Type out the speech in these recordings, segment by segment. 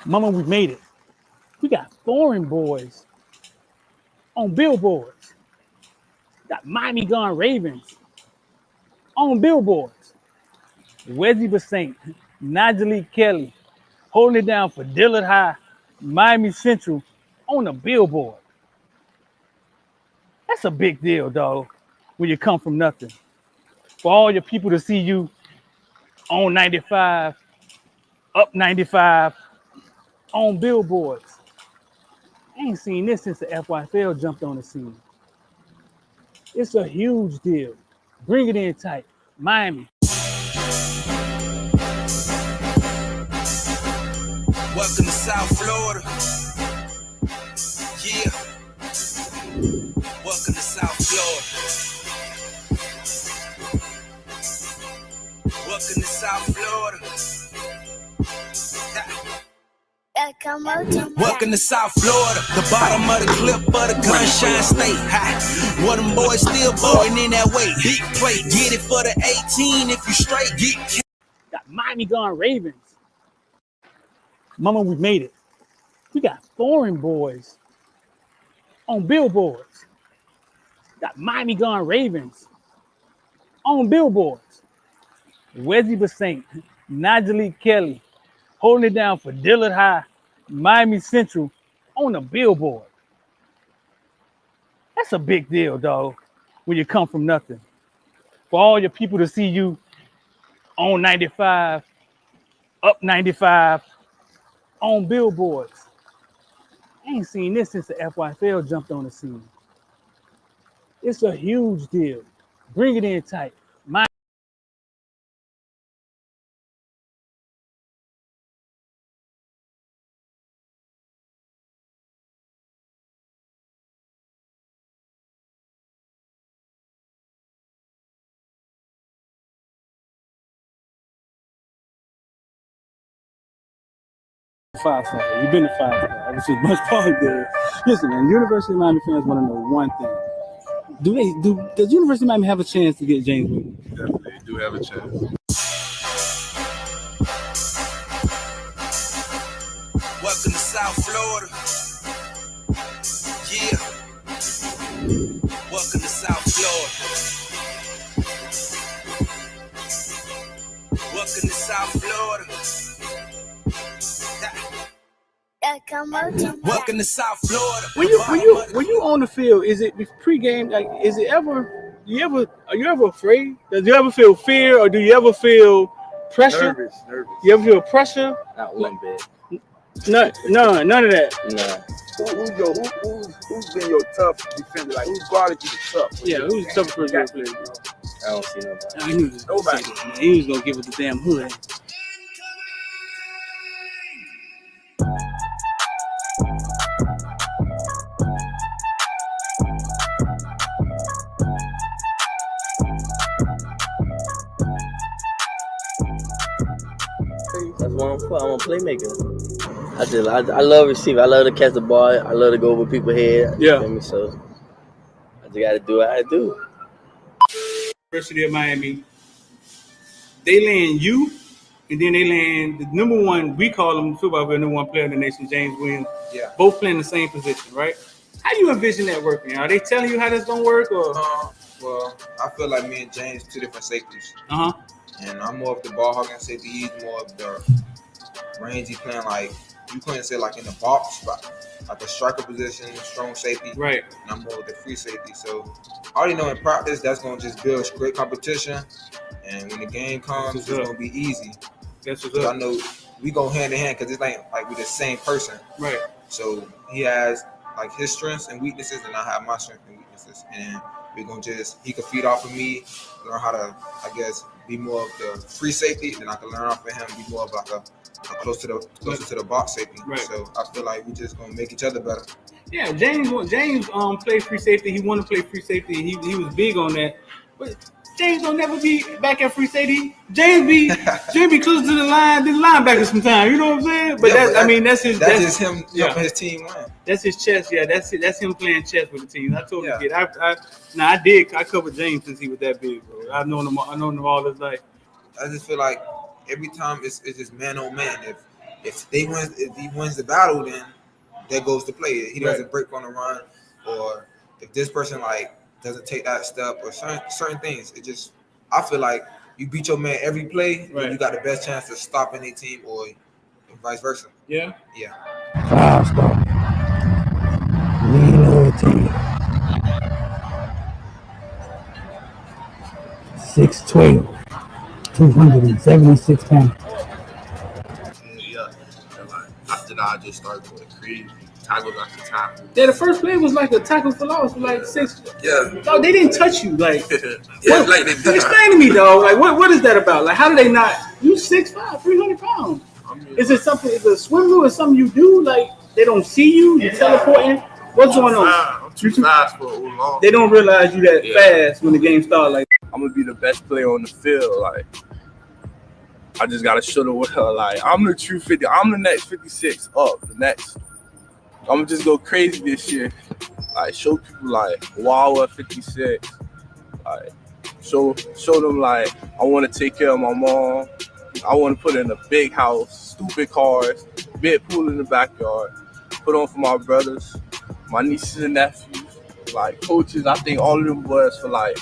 Mama, we made it. We got foreign boys on billboards. Got Miami Gone Ravens on billboards. Wesley Basaint, Najee Kelly holding it down for Dillard High, Miami Central on a billboard. That's a big deal, dog, when you come from nothing. For all your people to see you on 95, up 95, on billboards. I ain't seen this since the FYFL jumped on the scene. It's a huge deal. Bring it in tight. Miami. Welcome to South Florida. Yeah. Welcome to South Florida. Welcome to South Florida. Welcome to South Florida, the bottom of the clip of the Gunshine State. One of them boys still voting in that way. Big play, get it for the 18 if you straight. Get Got Miami Gone Ravens. Mama, we made it. We got foreign boys on billboards. Got Miami Gone Ravens on billboards. Wesley Basaint, Najee Kelly holding it down for Dillard High, Miami Central on a billboard. That's a big deal, dog, when you come from nothing. For all your people to see you on 95, up 95, on billboards. I ain't seen this since the FYFL jumped on the scene. It's a huge deal. Bring it in tight. Five-star. You've been to five-star. I was just much part there. Listen, man, University of Miami fans want to know one thing. Does University of Miami have a chance to get James Williams? Definitely do have a chance. Welcome to South Florida. Yeah. Welcome to South Florida. Welcome to South Florida. Welcome to South Florida. When you on the field, is it pregame? Like, is it ever? Are you ever afraid? Does you ever feel fear, or do you ever feel pressure? Nervous. You ever feel pressure? Not one bit. None of that. No. Who's been your tough defender? Like, who's guarded you the tough? Yeah, who's the toughest person you ever played? I don't see nobody. I knew this. Nobody. He was gonna give us the damn hood. That's what I'm for. I'm a playmaker. I love receiving. I love to catch the ball. I love to go over people's head. Yeah. You know, so I just got to do what I do. University of Miami, they land you, and then they land the number one. We call him football player, number one player in the nation, James Williams. Yeah. Both playing the same position, right? How do you envision that working? Are they telling you how that's gonna work, or? Well, I feel like me and James two different safeties. Uh huh. And I'm more of the ball hogging safety. He's more of the rangy playing, like you couldn't say like in the box, but like a striker position, strong safety. Right. And I'm more of the free safety. So I already know in practice that's gonna just build great competition. And when the game comes, it's gonna be easy. That's what's Because up. I know we go hand in hand because it's like we're the same person. Right. So he has like his strengths and weaknesses, and I have my strengths and weaknesses. And we're gonna he can feed off of me, learn how to, I guess, be more of the free safety, then I can learn off of him, be more of like a closer to the box safety. Right. So I feel like we just gonna make each other better. Yeah, James played free safety. He wanted to play free safety. He was big on that. But James don't never be back at free safety. James be closer to the line than linebacker sometimes. You know what I'm saying? But yeah, that's his. That's just him yeah. helping his team win. That's his chess. Yeah, that's it. That's him playing chess with the team. I totally Yeah. get it. I covered James since he was that big, bro. I've known him all his life. I just feel like every time it's just man on man. if he wins the battle, then that goes to play. He doesn't break on the run, or if this person like doesn't take that step, or certain things. It just, I feel like you beat your man every play, then you got the best chance to stop any team, or vice versa. Yeah. Yeah. 5-star. Lean loyalty. 6'12", 276 pounds. Yeah. After that, I just started going crazy. Tackles after tackle. Yeah, the first play was like a tackle for loss for like 6. Yeah. No, they didn't touch you. Like, yeah, like they did. Explain to me, though. Like, what is that about? Like, how do they not? You 6'5", 300 pounds. I mean, Is it something? Is it a swim move or something you do? Like, they don't see you? You're teleporting? What's going on? I'm too fast for long. They don't realize you that fast when the game starts. Like, I'm gonna be the best player on the field. Like, I just gotta show the world. Like, I'm the true 50. I'm the next 56 up. The next. I'm gonna just go crazy this year. Like, show people like, wow, at 56. Like, show them like I want to take care of my mom. I want to put in a big house, stupid cars, big pool in the backyard. Put on for my brothers, my nieces and nephews, like coaches. I think all of them boys for like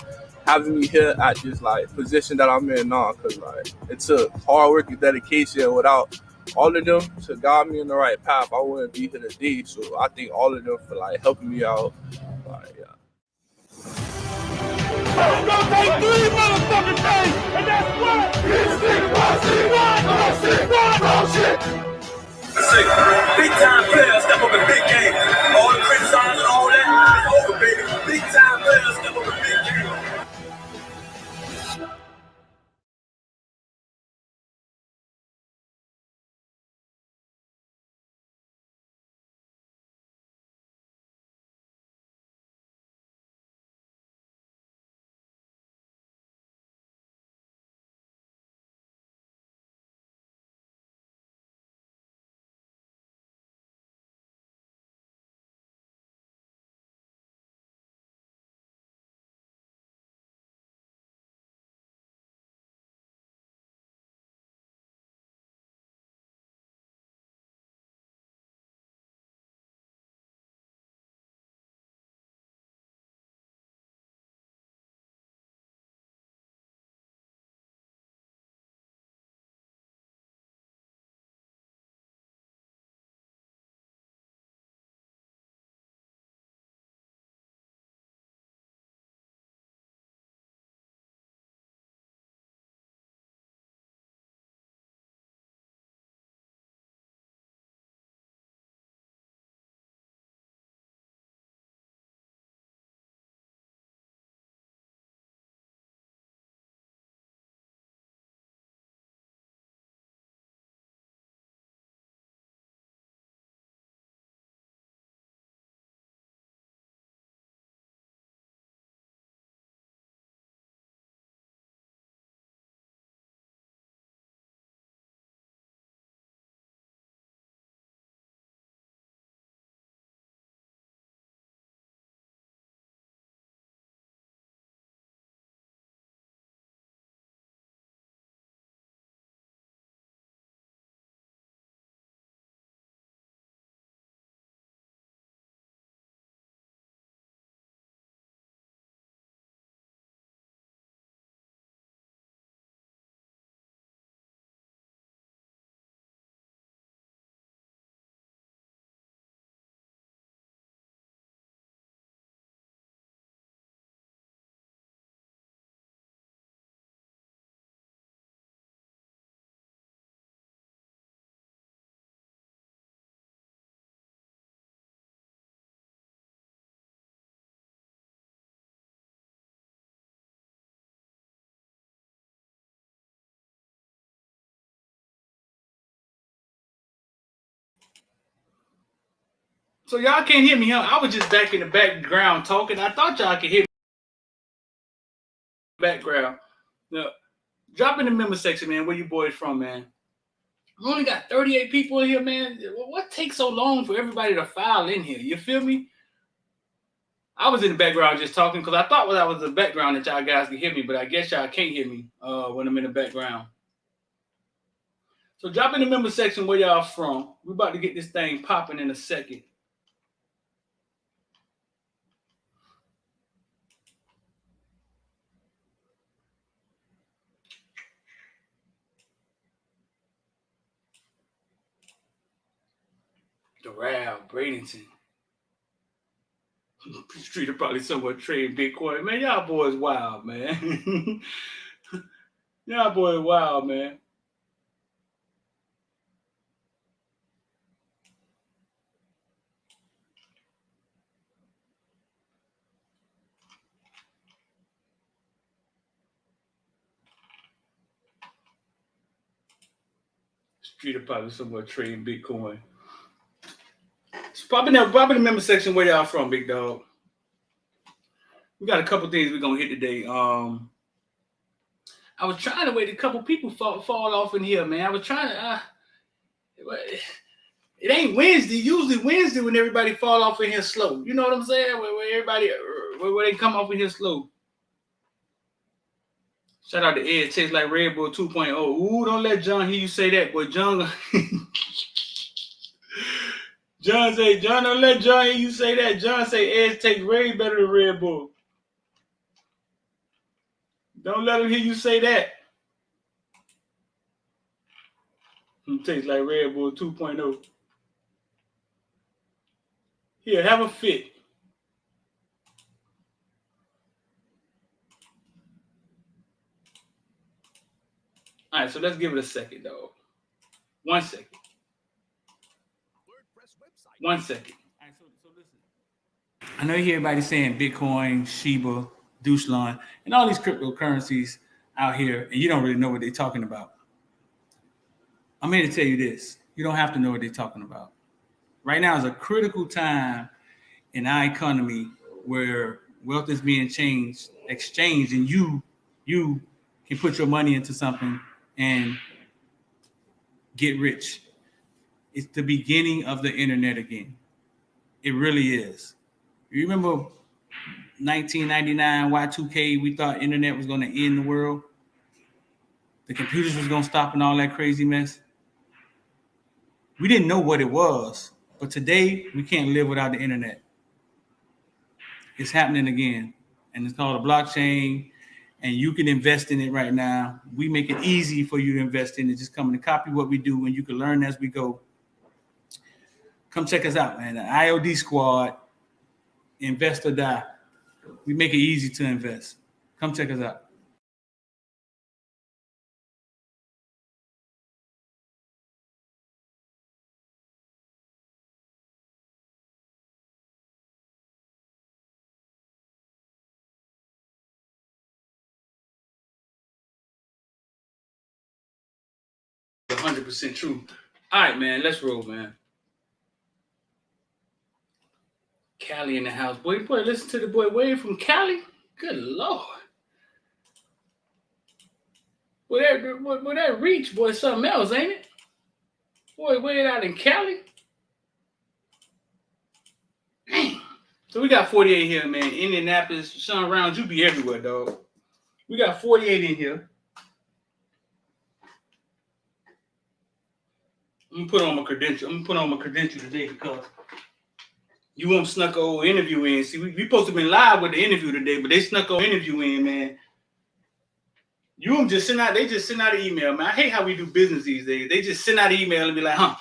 having me here at this like position that I'm in now, cause like it took hard work and dedication. Without all of them to guide me in the right path, I wouldn't be here today. So I think all of them for like helping me out. Like, yeah. It's gonna take 3 motherfucking days, and that's what this nigga shit. Big time players step up in big game. All the criticizing and all that is over, baby. Big time players step up in big game. so y'all can't hear me, huh? I was just back in the background talking. I thought y'all could hear me in the background. Now, drop in the member section, man. Where you boys from, man? We only got 38 people in here, man. What takes so long for everybody to file in here? You feel me? I was in the background just talking because I thought when I was in the background that y'all guys could hear me, but I guess y'all can't hear me when I'm in the background. So drop in the member section where y'all from. We're about to get this thing popping in a second. Doral, Bradenton. Street are probably somewhere trading Bitcoin. Man, y'all boys wild, man. Y'all boys wild, man. Street are probably somewhere trading Bitcoin. So probably the member section where y'all from, big dog. We got a couple things we're gonna hit today. I was trying to wait a couple people fall off in here, man. I was trying to. It ain't Wednesday. Usually Wednesday when everybody fall off in here slow. You know what I'm saying? Where everybody where they come off in here slow. Shout out to Ed. Tastes like Red Bull 2.0. Ooh, don't let John hear you say that, boy. John. John, don't let John hear you say that. John say Ed tastes way better than Red Bull. Don't let him hear you say that. It tastes like Red Bull 2.0. Here, have a fit. All right, so let's give it a second, dog. 1 second. 1 second. All right, so listen. I know you hear everybody saying Bitcoin, Shiba, Dogecoin, and all these cryptocurrencies out here, and you don't really know what they're talking about. I'm here to tell you this. You don't have to know what they're talking about. Right now is a critical time in our economy where wealth is being exchanged, and you can put your money into something and get rich. It's the beginning of the internet again. It really is. You remember 1999 Y2K? We thought internet was going to end the world. The computers was going to stop and all that crazy mess. We didn't know what it was, but today we can't live without the internet. It's happening again, and it's called a blockchain, and you can invest in it right now. We make it easy for you to invest in it. Just come and copy what we do, and you can learn as we go. Come check us out, man. The IOD Squad, Invest or Die. We make it easy to invest. Come check us out. It's 100% true. All right, man. Let's roll, man. Cali in the house. Boy, listen to the boy way from Cali. Good Lord. Boy, that reach, boy, something else, ain't it? Boy, way out in Cali. Dang. So we got 48 here, man. Indianapolis, Sean Rounds, you be everywhere, dog. We got 48 in here. I'm gonna put on my credential today because you won't snuck an old interview in. See, we supposed to be live with the interview today, but they snuck an interview in, man. You just send out. They just send out an email, man. I hate how we do business these days. They just send out an email and be like, "Huh,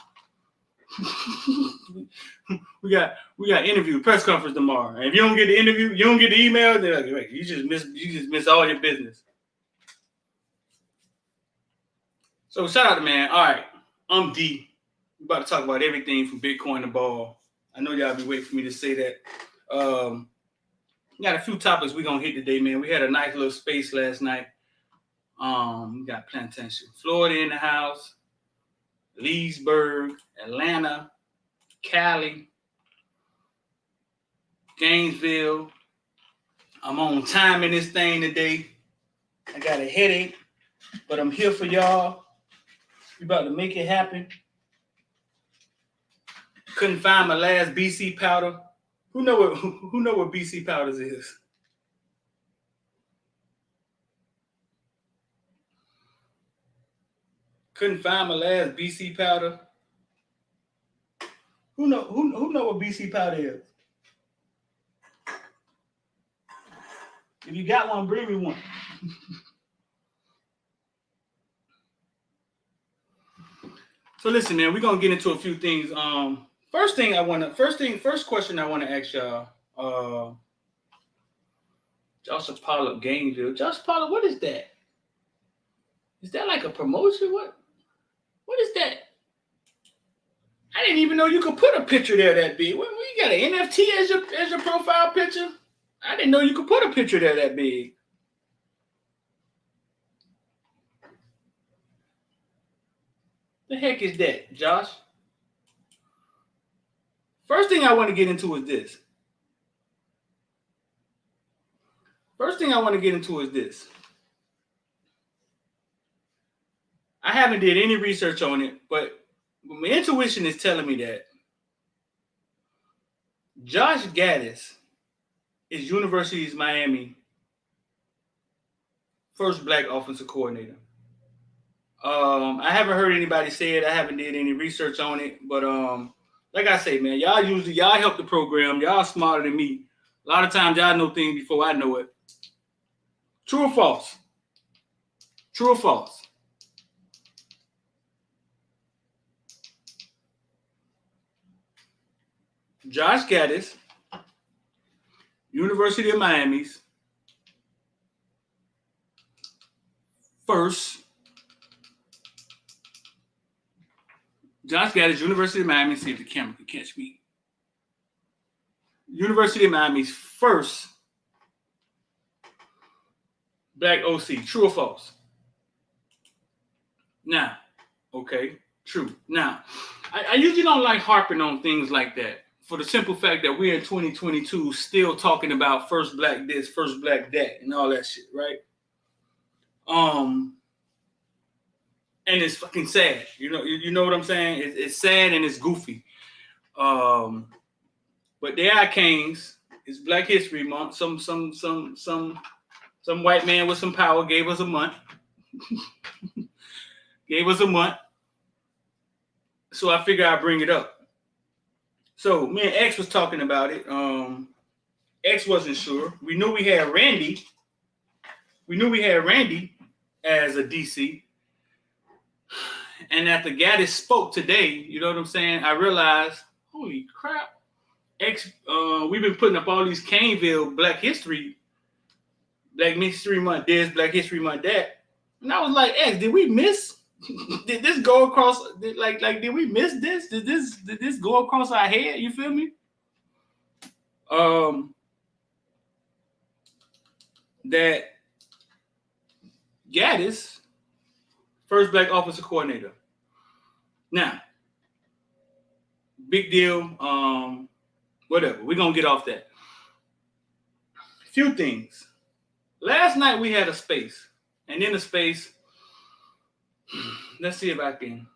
we got interview press conference tomorrow. And if you don't get the interview, you don't get the email. They're like, wait, you just miss all your business." So shout out to man. All right, I'm D. We're about to talk about everything from Bitcoin to ball. I know y'all be waiting for me to say that. We got a few topics we're gonna hit today, man. We had a nice little space last night. We got Plantation, Florida in the house, Leesburg, Atlanta, Cali, Gainesville. I'm on time in this thing today. I got a headache, but I'm here for y'all. We about to make it happen. Couldn't find my last BC powder. Who know what BC powders is? Couldn't find my last BC powder. Who know what BC powder is? If you got one, bring me one. So listen, man, we're gonna get into a few things. First question I wanna ask y'all. Joshua Pollard Gainesville. Joshua Pollard, what is that? Is that like a promotion? What is that? I didn't even know you could put a picture there that big. What, you got an NFT as your profile picture? I didn't know you could put a picture there that big. The heck is that, Josh? First thing I want to get into is this. I haven't did any research on it, but my intuition is telling me that Josh Gattis is University of Miami first black offensive coordinator. I haven't heard anybody say it. I haven't did any research on it, but like I say, man, y'all help the program. Y'all smarter than me. A lot of times y'all know things before I know it. True or false? True or false? Josh Gattis, University of Miami's first. Josh Gattis, University of Miami. See if the camera can catch me. University of Miami's first black OC. True or false? Now, okay, true. Now, I usually don't like harping on things like that for the simple fact that we're in 2022 still talking about first black this, first black that, and all that shit, right? And it's fucking sad. You know what I'm saying? It's sad and it's goofy. But there I Kings. It's Black History Month. Some white man with some power gave us a month. So I figure I'd bring it up. So me and X was talking about it. X wasn't sure. We knew we had Randy. As a DC. And after Gattis spoke today, you know what I'm saying? I realized, holy crap. We've been putting up all these Caneville Black History Month this, Black History Month that. And I was like, X, did we miss? Did this go across? Did we miss this? Did this go across our head? You feel me? That Gattis, first black offensive coordinator. Now, big deal. Whatever. We're gonna get off that. Few things. Last night we had a space, and in the space, I'm gonna see if I can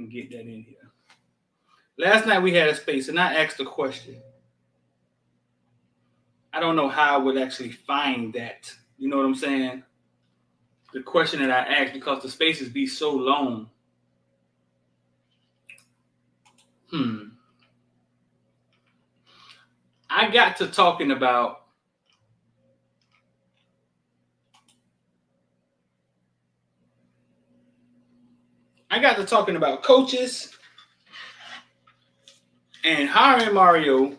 get that in here. Last night we had a space, and I asked a question. I don't know how I would actually find that. You know what I'm saying? The question that I asked, because the spaces be so long. I got to talking about coaches and hiring Mario,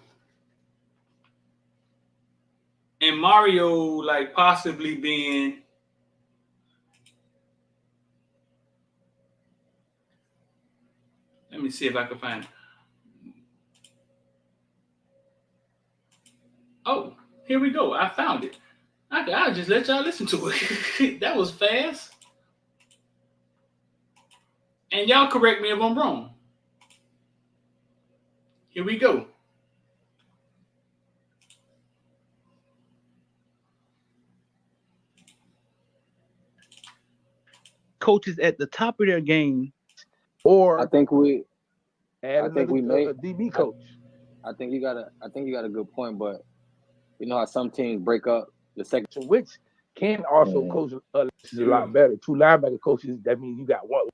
and Mario like possibly being let me see if I can find it. Oh, here we go. I found it. I'll just let y'all listen to it. That was fast. And y'all correct me if I'm wrong. Here we go. Coaches at the top of their game, or I think we may a DB coach. I think you got a good point, but you know how some teams break up the second. So which can also coach is a lot better. 2 linebacker coaches, that means you got one.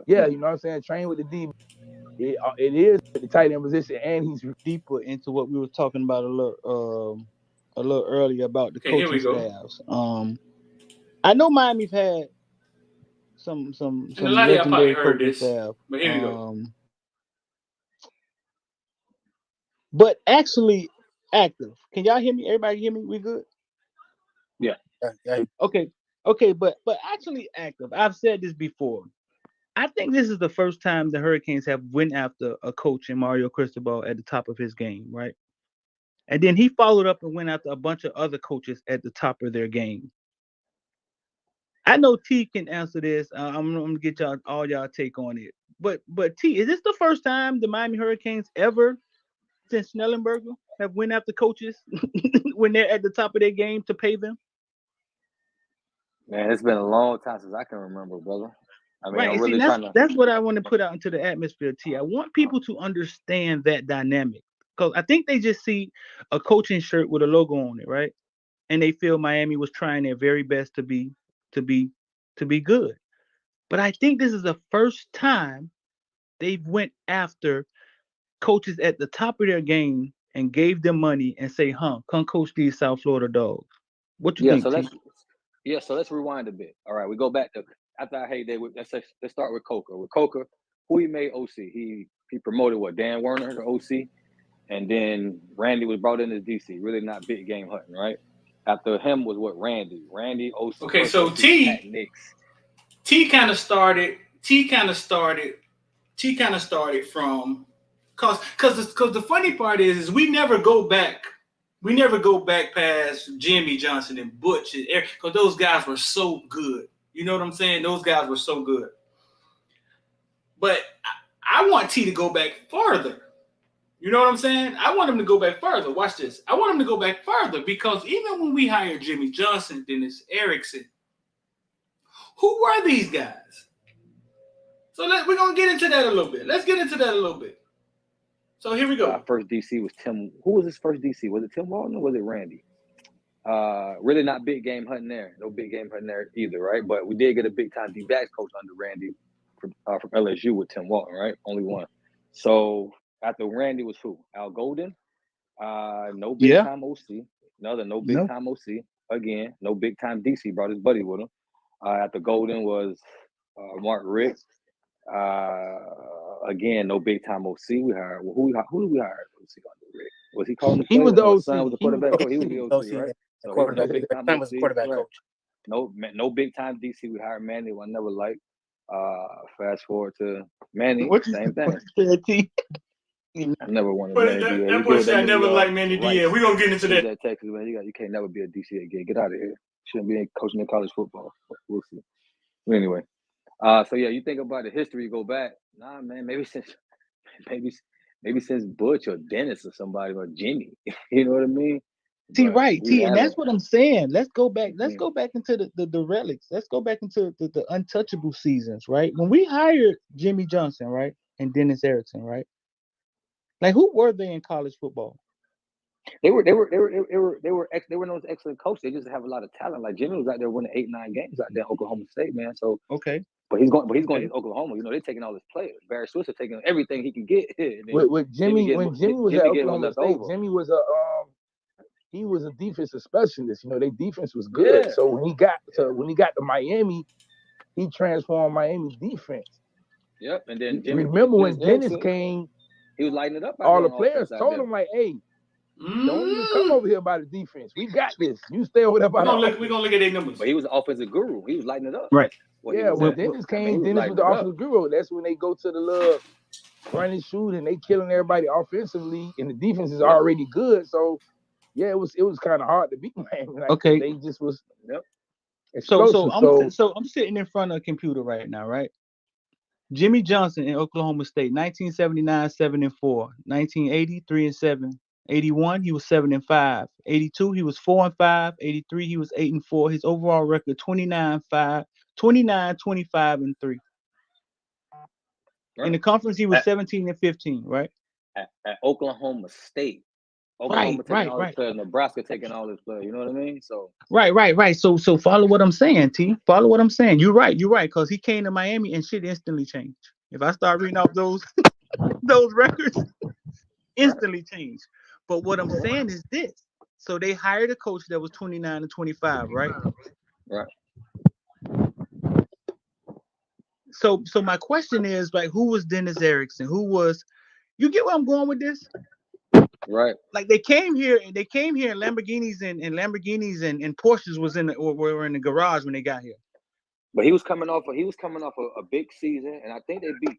Yeah, you know what I'm saying? Train with the D. It is the tight end position, and he's deeper into what we were talking about a little earlier about the Okay, here we coaching go. staffs. I know Miami's had some And a lot of y'all probably legendary heard coaching this, staff. but here we go. But actually active. Can y'all hear me? Everybody hear me? We good? Yeah. Okay, but actually active. I've said this before. I think this is the first time the Hurricanes have went after a coach in Mario Cristobal at the top of his game, right? And then he followed up and went after a bunch of other coaches at the top of their game. I know T can answer this. I'm gonna get y'all take on it. But T, is this the first time the Miami Hurricanes ever since Schnellenberger have went after coaches when they're at the top of their game to pay them? Man, it's been a long time since I can remember, brother. I mean, Right. I'm really that's what I want to put out into the atmosphere, T. I want people to understand that dynamic. Because I think they just see a coaching shirt with a logo on it, right? And they feel Miami was trying their very best to be good. But I think this is the first time they've went after coaches at the top of their game and gave them money and say, come coach these South Florida dogs. What you think, T? So let's rewind a bit. All right, we go back to after our heyday. Let's start with Coker. With Coker, who he made OC. He promoted Dan Werner to OC, and then Randy was brought in as DC. Really not big game hunting, right? After him was Randy OC. Okay, so T kind of started from because the funny part is we never go back past Jimmy Johnson and Butch and Eric, because those guys were so good. You know what I'm saying? Those guys were so good. But I want T to go back further. You know what I'm saying? I want him to go back further. Watch this. I want him to go back further because even when we hired Jimmy Johnson, Dennis Erickson, who were these guys? So we're going to get into that a little bit. Let's get into that a little bit. So here we go. Our first DC was Tim. Who was his first DC? Was it Tim Walton or was it Randy? Really not big game hunting there. No big game hunting there either, right? But we did get a big time D-backs coach under Randy from LSU with Tim Walton, right? Only one. So after Randy was who? Al Golden. No big time OC. No big time OC. Again, no big time DC. Brought his buddy with him. After Golden was Mark Rick. Again, no big time OC. We hired. Who did we hire? Was he calling the play? He was the OC. Son was the quarterback coach. He was the OC, right? So he was no big time OC. Was the quarterback coach. No big time DC. We hired Manny, who I never liked. Fast forward to Manny, same thing. I never wanted Manny Diaz. That boy said I never liked Manny Diaz. We're going to get into that. That Texas, man. You can't never be a DC again. Get out of here. Shouldn't be coaching in college football. We'll see. But anyway. So yeah, you think about the history, you go back. Nah, man, maybe since Butch or Dennis or somebody or Jimmy. You know what I mean? T, right, T, and that's what I'm saying. Let's go back. Let's go back into the relics. Let's go back into the untouchable seasons, right? When we hired Jimmy Johnson, right, and Dennis Erickson, right? Like, who were they in college football? They were known as excellent coaches. They just have a lot of talent. Like Jimmy was out there winning 8-9 games out there in Oklahoma State, man. So okay. But he's going to Oklahoma. You know, they're taking all his players. Barry Switzer taking everything he can get. With Jimmy, when Jimmy was at Oklahoma State, Jimmy was he was a defensive specialist. You know, their defense was good. Yeah. So when he got to Miami, he transformed Miami's defense. Yep. And then remember when Dennis came, he was lighting it up. All the players told him like, "Hey, don't even come over here by the defense. We got this. You stay over there by the offense." We're gonna look at their numbers. But he was the offensive guru. He was lighting it up. Right. When Dennis came, Dennis was the offensive guru. That's when they go to the little run and shoot and they killing everybody offensively, and the defense is already good. So yeah, it was kind of hard to beat Miami. Like, okay. They just was So I'm sitting in front of a computer right now, right? Jimmy Johnson in Oklahoma State, 1979, 7-4, 1980, 3-7, 81, he was 7-5, 82, he was 4-5, 83, he was 8-4. His overall record 29, 25, and 3. Right. In the conference, he was 17-15, right? At Oklahoma State. Oklahoma taking all his players, Nebraska taking all his players. You know what I mean? So right. So follow what I'm saying, T. Follow what I'm saying. You're right. Because he came to Miami and shit instantly changed. If I start reading off those those records, instantly changed. But what I'm saying is this. So they hired a coach that was 29 and 25, right? Right. So my question is, like, who was Dennis Erickson? Who was, you get where I'm going with this? Right. Like they came here and Lamborghinis and Porsches were in the garage when they got here. But he was coming off a big season, and I think they beat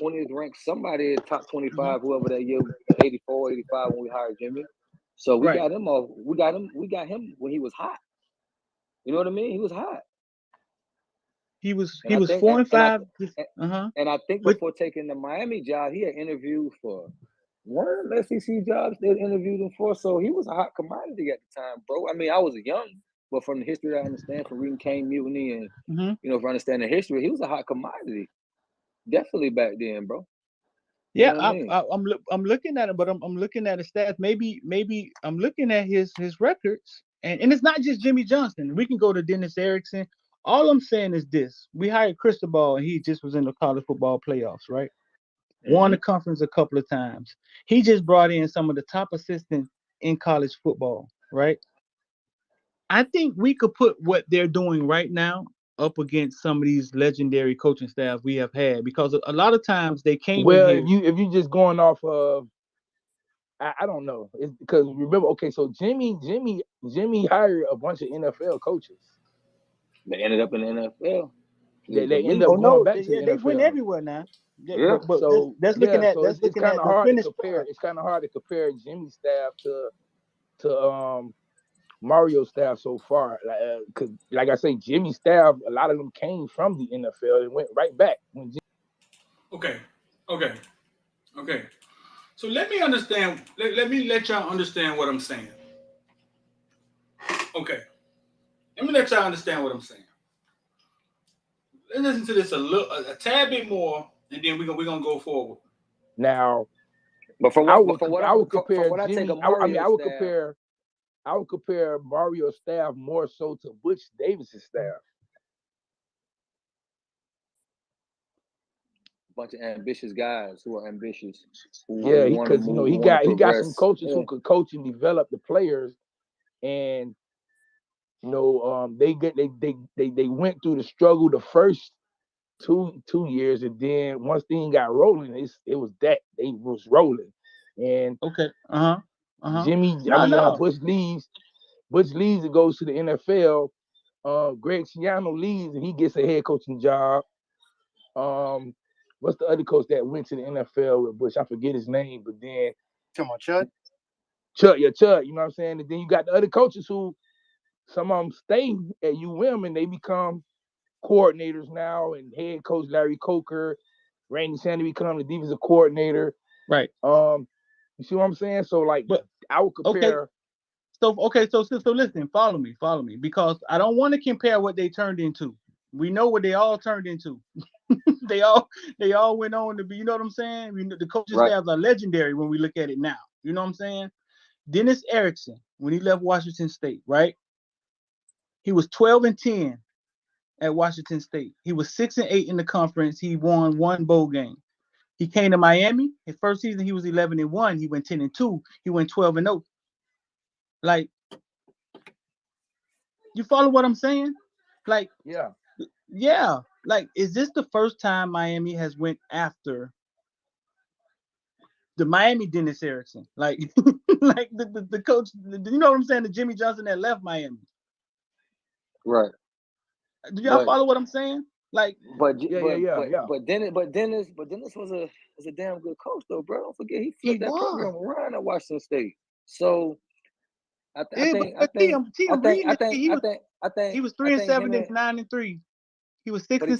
20th ranked somebody in top 25, whoever that year, 84, 85 when we hired Jimmy. So we got him off. We got him when he was hot. You know what I mean? He was hot. He was 4 and 5. And I think before taking the Miami job, he had interviewed for one of the SEC jobs they interviewed him for. So he was a hot commodity at the time, bro. I mean, I was young, but from the history I understand, from reading Kane Mutiny and from understanding history, he was a hot commodity. Definitely back then, bro. Yeah, I'm looking at it, but I'm looking at his stats. Maybe I'm looking at his records, and it's not just Jimmy Johnson. We can go to Dennis Erickson. All I'm saying is this: we hired Cristobal, and he just was in the college football playoffs, right? Won the conference a couple of times. He just brought in some of the top assistants in college football, right? I think we could put what they're doing right now up against some of these legendary coaching staff we have had, because a lot of times they came in here. If you just going off of, I don't know, it's because remember, okay, so Jimmy hired a bunch of NFL coaches. They ended up in the NFL. They ended up going back to the NFL. They went everywhere now. Yeah, but so that's looking at it's looking kind at of the hard to finished compare. product. It's kind of hard to compare Jimmy's staff to Mario's staff so far. Because like I say, Jimmy's staff, a lot of them came from the NFL and went right back. Okay. So let me understand. Let me let y'all understand what I'm saying. Okay. Let me let y'all understand what I'm saying. Let's listen to this a tad bit more, and then we're gonna go forward. Now, I would compare Mario's staff more so to Butch Davis's staff. Bunch of ambitious guys who are ambitious. He got some coaches who could coach and develop the players, and they went through the struggle the first two years, and then once things got rolling, it was that they was rolling, and Jimmy, Butch leaves and goes to the NFL. Greg Schiano leaves and he gets a head coaching job. What's the other coach that went to the NFL with Butch? I forget his name, but then come on, Chud. Chud, you know what I'm saying? And then you got the other coaches who some of them stay at UM and they become coordinators now, and head coach Larry Coker, Randy Sandy become the defensive coordinator. Right. You see what I'm saying? So like, but I would compare. So listen, follow me, because I don't want to compare what they turned into. We know what they all turned into. they all went on to be, you know what I'm saying? The coaching staffs are legendary when we look at it now. You know what I'm saying? Dennis Erickson, when he left Washington State, right? He was 12-10 at Washington State. He was 6-8 in the conference. He won one bowl game. He came to Miami. His first season, he was 11-1. He went 10-2. He went 12-0. Like, you follow what I'm saying? Like, yeah. Like, is this the first time Miami has went after the Miami Dennis Erickson? Like, like the coach, you know what I'm saying? The Jimmy Johnson that left Miami. Right. Do y'all follow what I'm saying? Like, But Dennis was a damn good coach though, bro. Don't forget he flipped that program around at Washington State. So I think he was 3-7 and 9-3. He was 6-6. But he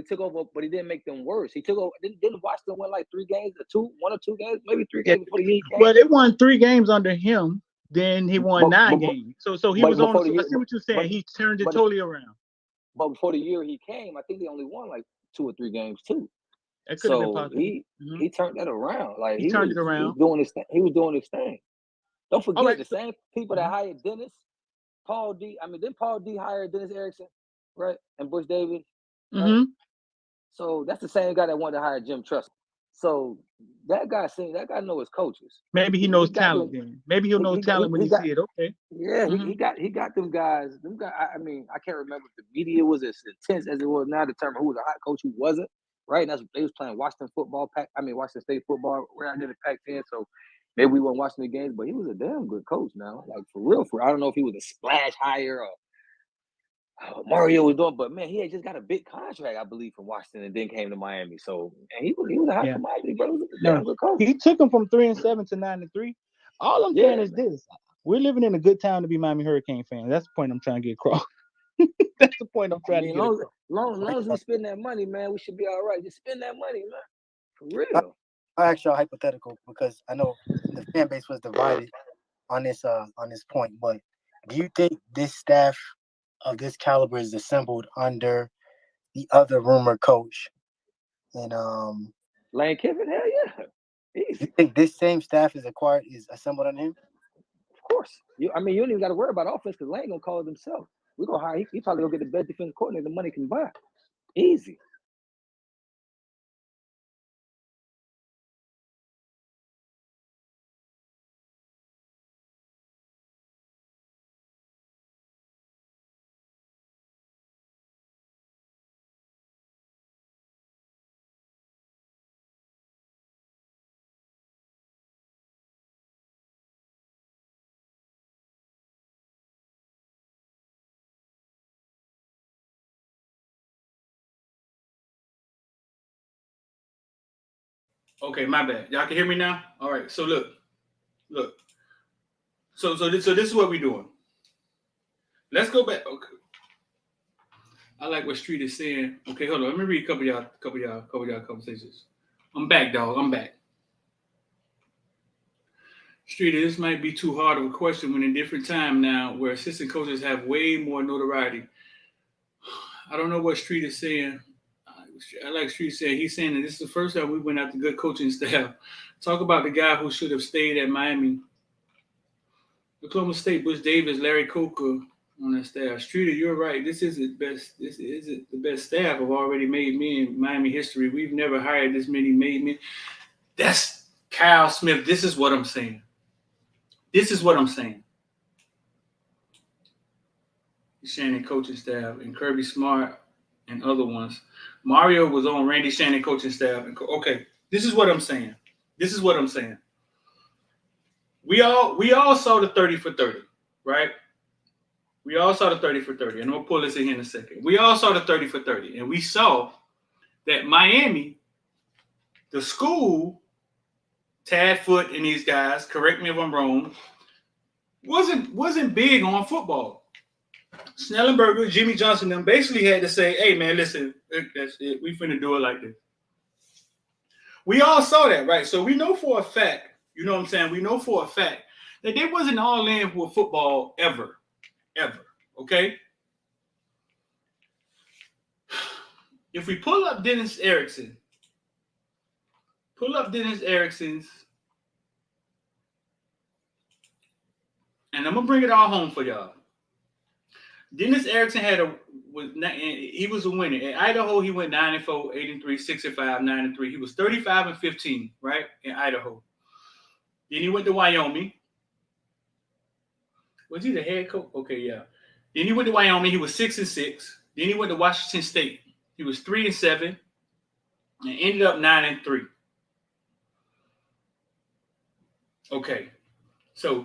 took over, but he didn't make them worse. He took over. Didn't Washington win like 3 games, one or two games, maybe 3 games before the year came? Well, they won 3 games under him. Then he won 9 games. So he was on. I see what you're saying. He turned it totally around. But before the year he came, I think they only won like 2 or 3 games too. It could have been So possible. he turned that around. Like He turned it around. He was doing his thing. He was doing his thing. Don't forget right. the same people that hired Dennis, Paul D. I mean, didn't Paul D hire Dennis Erickson, right? And Butch Davis, right? So that's the same guy that wanted to hire Jim Tressel. So that guy knows his coaches. Maybe he knows talent then. Maybe he'll know talent when he see it. Okay. Yeah, he got them guys. I mean, I can't remember if the media was as intense as it was now to determine who was a hot coach, who wasn't. Right? And they was playing Washington State football. We're out there in the Pac-10, so maybe we weren't watching the games, but he was a damn good coach now. Like for real. I don't know if he was a splash hire or Mario was doing, but man, he had just got a big contract, I believe, from Washington, and then came to Miami. So, and he was a hot commodity, bro. He was a damn good coach. He took him from 3-7 to 9-3. All I'm saying is this: we're living in a good time to be Miami Hurricane fans. That's the point I'm trying to get across. That's the point I'm trying to get across. Long as we spend that money, man, we should be all right. Just spend that money, man. For real. I'll ask y'all a hypothetical because I know the fan base was divided on this point, but do you think this staff of this caliber is assembled under the other rumored coach and Lane Kiffin? Hell yeah. Easy. You think this same staff is assembled under him? Of course. You don't even got to worry about offense because Lane gonna call it himself. We're gonna hire. He probably gonna get the best defensive coordinator the money can buy. Easy. Okay, my bad. Y'all can hear me now? All right. So look. So this is what we're doing. Let's go back. Okay. I like what Street is saying. Okay, hold on. Let me read a couple of y'all conversations. I'm back, dog. I'm back. Street, this might be too hard of a question when in different time now where assistant coaches have way more notoriety. I don't know what Street is saying. I like Street saying, he's saying that this is the first time we went after good coaching staff. Talk about the guy who should have stayed at Miami. Oklahoma State, Butch Davis, Larry Coker on that staff. Streeter, you're right. This isn't the best staff I've already made me in Miami history. We've never hired this many made men. That's Kyle Smith. This is what I'm saying. Shannon coaching staff and Kirby Smart and other ones. Mario was on Randy Shannon coaching staff. Okay, this is what I'm saying. We all saw the 30 for 30, right? We all saw the 30 for 30. And we'll pull this in here in a second. We all saw the 30 for 30. And we saw that Miami, the school, Tad Foote and these guys, correct me if I'm wrong, wasn't big on football. Snellenberger, Jimmy Johnson, them basically had to say, hey, man, listen, that's it. We finna do it like this. We all saw that, right? So we know for a fact, you know what I'm saying? We know for a fact that they wasn't all in with football ever, okay? If we pull up Dennis Erickson's, and I'm going to bring it all home for y'all. Dennis Erickson he was a winner. At Idaho, he went 9-4, 8-3, 6-5, 9-3. He was 35-15, right, in Idaho. Then he went to Wyoming. Was he the head coach? Okay, yeah. Then he went to Wyoming. He was 6-6. Then he went to Washington State. He was 3-7 and ended up 9-3. Okay, so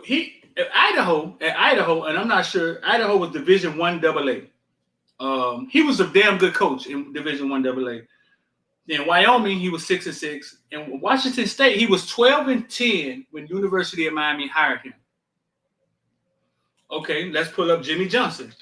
he at Idaho, and I'm not sure. Idaho was Division I AA. He was a damn good coach in Division I AA. Then Wyoming, he was 6-6, and Washington State, he was 12-10 when University of Miami hired him. Okay, let's pull up Jimmy Johnson.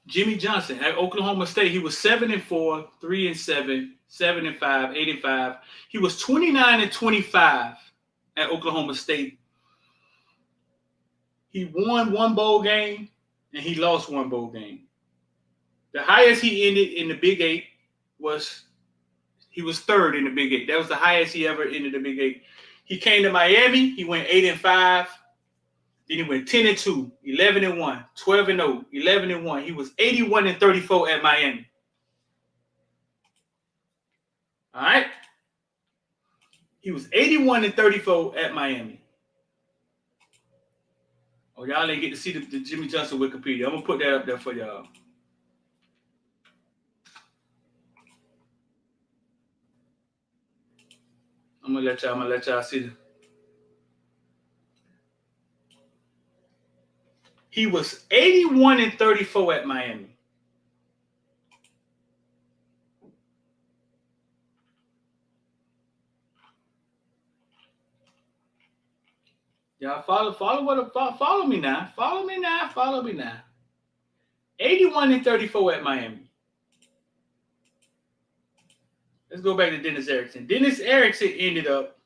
Jimmy Johnson at Oklahoma State, he was 7-4, 3-7, 7-5, 85. He was 29-25 at Oklahoma State. He won one bowl game and he lost one bowl game. The highest he ended in the Big 8 was he was third in the Big 8. That was the highest he ever ended the Big 8. He came to Miami. He went 8-5. Then he went 10-2, 11-1, 12-0, 11-1. He was 81-34 at Miami. All right. He was 81-34 at Miami. Oh, y'all didn't get to see the Jimmy Johnson Wikipedia. I'm gonna put that up there for y'all. I'm gonna let y'all see it. He was 81-34 at Miami. Y'all follow me now. Follow me now. 81-34 at Miami. Let's go back to Dennis Erickson. Dennis Erickson ended up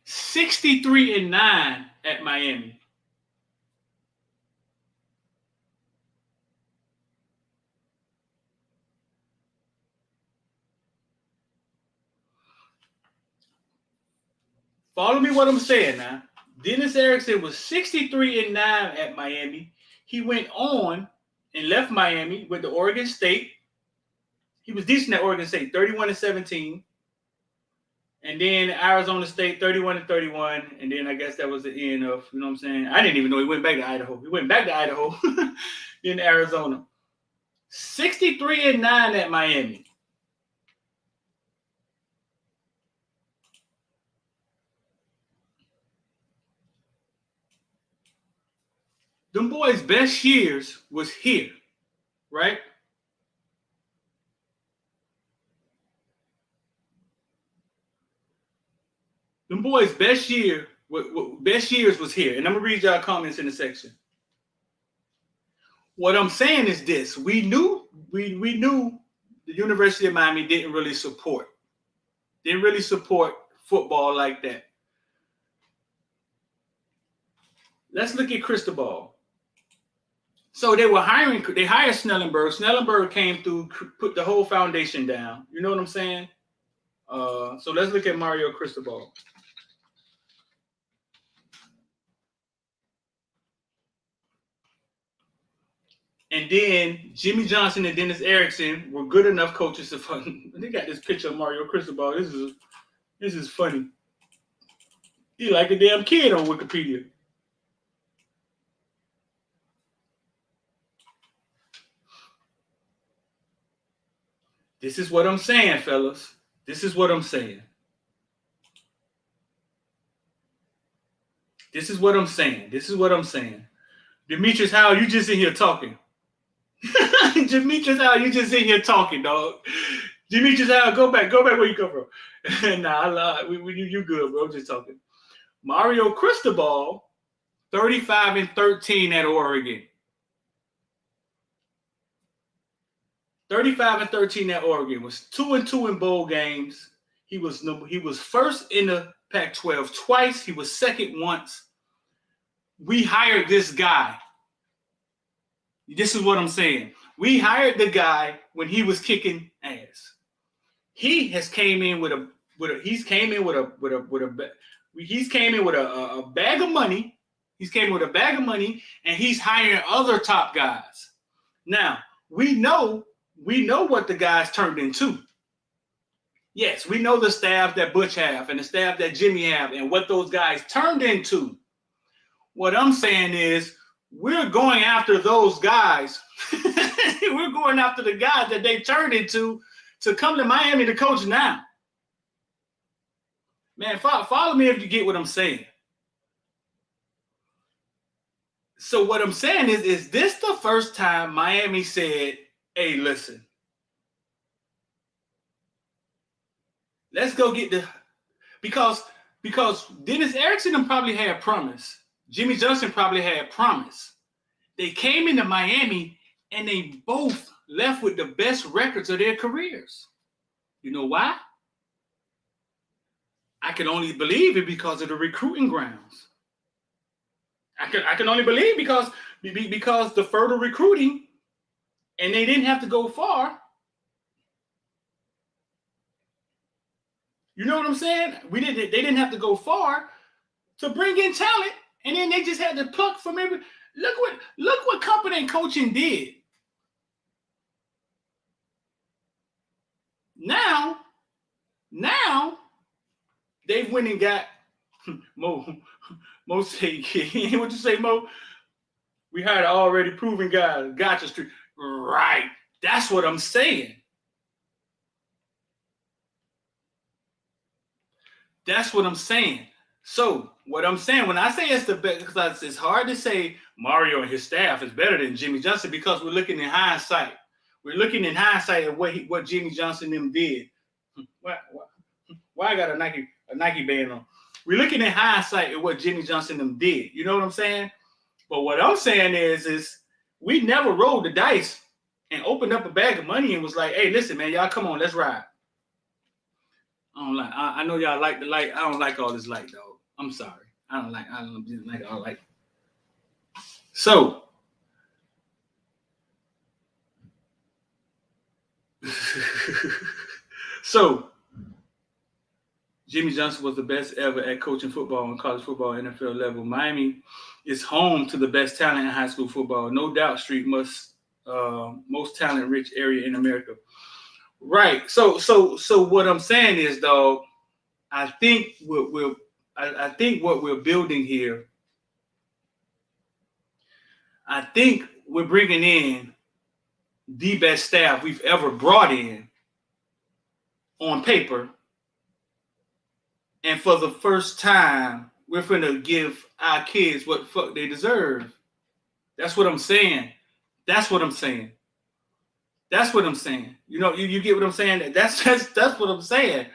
$63-9 at Miami. Follow me what I'm saying now. Dennis Erickson was 63-9 at Miami. He went on and left Miami, went to Oregon State. He was decent at Oregon State, 31-17. And then Arizona State, 31-31. And then I guess that was the end of, you know what I'm saying? I didn't even know he went back to Idaho. He went back to Idaho in Arizona. 63-9 at Miami. Them boys' best years was here, right? Them boys' best years was here. And I'm gonna read y'all comments in the section. What I'm saying is this: we knew the University of Miami didn't really support football like that. Let's look at Cristobal. So they hired Snellenberg. Snellenberg came through, put the whole foundation down. You know what I'm saying? So let's look at Mario Cristobal. And then Jimmy Johnson and Dennis Erickson were good enough coaches to fund. They got this picture of Mario Cristobal. This is funny. He like a damn kid on Wikipedia. This is what I'm saying, fellas. This is what I'm saying. Demetrius Howard, you just in here talking. Demetrius Howard, you just in here talking, dog. Demetrius Howard, go back where you come from. Nah, I lied. You good, bro. I'm just talking. Mario Cristobal, 35-13 at Oregon. 35-13 at Oregon, was 2-2 in bowl games. He was first in the Pac-12 twice. He was second once. We hired this guy. This is what I'm saying. We hired the guy when he was kicking ass. He has came in with a bag of money. He's came with a bag of money, and he's hiring other top guys. Now we know what the guys turned into. Yes, we know the staff that Butch have and the staff that Jimmy have and what those guys turned into. What I'm saying is we're going after those guys. We're going after the guys that they turned into to come to Miami to coach now. Man, follow me if you get what I'm saying. So what I'm saying is this the first time Miami said, hey, listen, let's go get because Dennis Erickson probably had promise. Jimmy Johnson probably had promise. They came into Miami And they both left with the best records of their careers. You know why? I can only believe it because of the recruiting grounds. I can only believe because the further recruiting, and they didn't have to go far. You know what I'm saying? They didn't have to go far to bring in talent, and then they just had to pluck from every. Look what competent coaching did. Now they've went and got Mo. Mo say, what you say, Mo? We had an already proven guy, Gattis Street. Right. That's what I'm saying. That's what I'm saying. So what I'm saying, when I say it's the best, because it's hard to say Mario and his staff is better than Jimmy Johnson because we're looking in hindsight. We're looking in hindsight at what Jimmy Johnson them did. Why I got a Nike band on? We're looking in hindsight at what Jimmy Johnson them did. You know what I'm saying? But what I'm saying is we never rolled the dice and opened up a bag of money and was like, hey, listen, man, y'all come on, let's ride. I know y'all like the light. I don't like all this light, dog. I'm sorry. I don't like all light. So Jimmy Johnson was the best ever at coaching football and college football, NFL level. Miami is home to the best talent in high school football. No doubt, street most talent-rich area in America. Right. So what I'm saying is, dog, I think what we're building here. I think we're bringing in the best staff we've ever brought in on paper. And for the first time, we're going to give our kids what the fuck they deserve. That's what I'm saying. That's what I'm saying. That's what I'm saying. You know, you get what I'm saying? That's what I'm saying.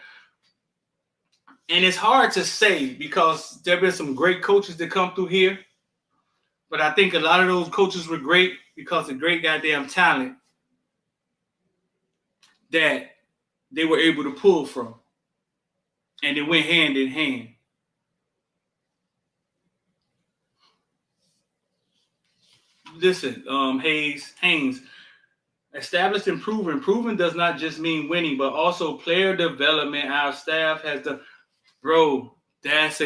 And it's hard to say because there have been some great coaches that come through here. But I think a lot of those coaches were great because of great goddamn talent that they were able to pull from. And they went hand in hand. Listen, Haynes, established and proven. Proven does not just mean winning, but also player development. Our staff has the, bro, that's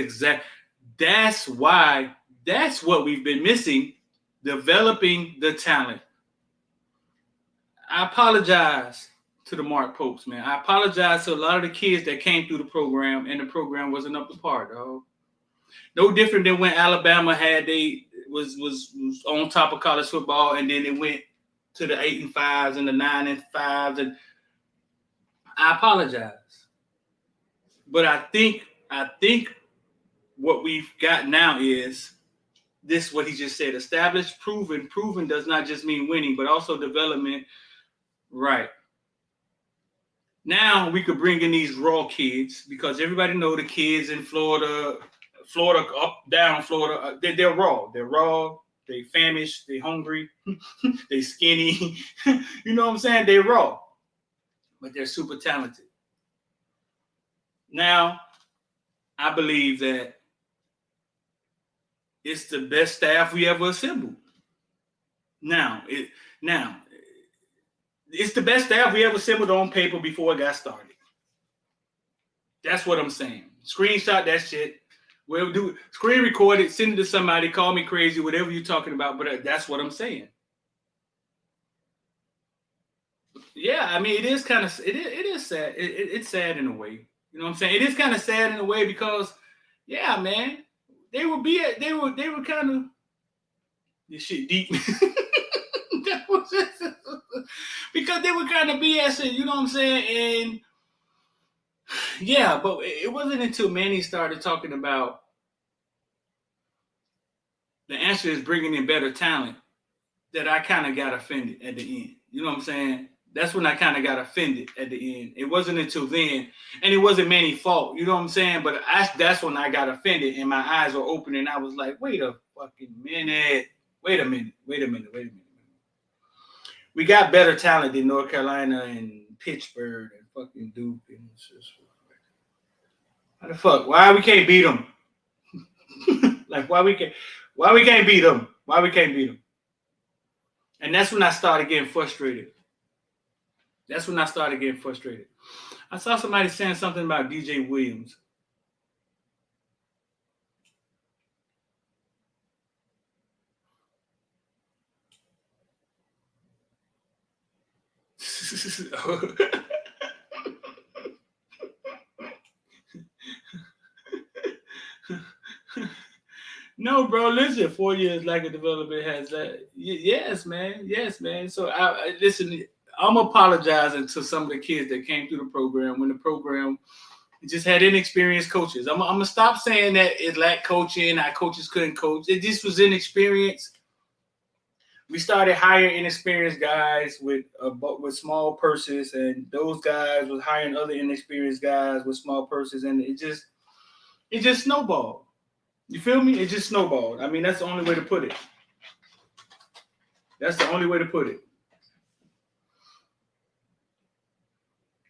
what we've been missing, developing the talent. I apologize to the Mark Popes, man. I apologize to a lot of the kids that came through the program, and the program wasn't up to par, dog. No different than when Alabama was on top of college football, and then it went to the 8-5s and the 9-5s, and I apologize. But I think what we've got now is this: what he just said: established, proven. Proven does not just mean winning, but also development. Right. Now we could bring in these raw kids because everybody know the kids in Florida up, down Florida, they're raw. They're raw. They famished. They hungry. They skinny. You know what I'm saying? They're raw, but they're super talented. Now, I believe that it's the best staff we ever assembled. Now, it's the best staff we ever assembled on paper before it got started. That's what I'm saying. Screenshot that shit. We'll do it. Screen record it, send it to somebody, call me crazy, whatever you're talking about, but that's what I'm saying. Yeah, I mean, it is kind of, it is sad. It's sad in a way. You know what I'm saying? It is kind of sad in a way because, yeah, man, they were kind of, this shit deep. Because they were kind of BSing, you know what I'm saying? And yeah, but it wasn't until Manny started talking about the answer is bringing in better talent that I kind of got offended at the end. You know what I'm saying? That's when I kind of got offended at the end. It wasn't until then, and it wasn't Manny's fault. You know what I'm saying? But that's when I got offended, and my eyes were open, and I was like, wait a fucking minute. Wait a minute. we got better talent than North Carolina and Pittsburgh and fucking Duke. And it's just, how the fuck? Why we can't beat them? Like why we can't beat them? Why we can't beat them? And that's when I started getting frustrated. I saw somebody saying something about DJ Williams. No, bro. Listen, 4 years lack of development has that. Yes, man. So I listen. I'm apologizing to some of the kids that came through the program when the program just had inexperienced coaches. I'm gonna stop saying that it lacked coaching. Our coaches couldn't coach. It just was inexperience. We started hiring inexperienced guys with small purses, and those guys was hiring other inexperienced guys with small purses, and it just snowballed. You feel me? It just snowballed. I mean, that's the only way to put it.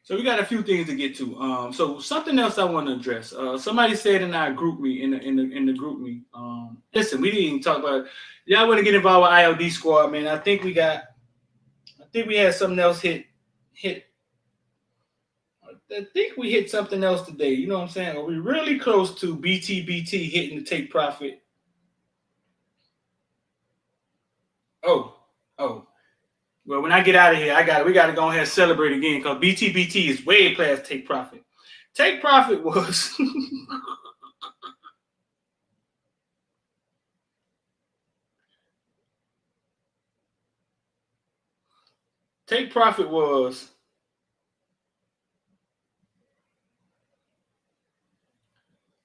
So we got a few things to get to. So something else I want to address. Somebody said in our group me in the group me. Listen, we didn't even talk about. Y'all want to get involved with ILD squad, man? I think we had something else hit. I think we hit something else today. You know what I'm saying? Are we really close to BTBT hitting the take profit? Oh. Well, when I get out of here, we got to go ahead and celebrate again because BTBT is way past take profit. Take profit was take profit was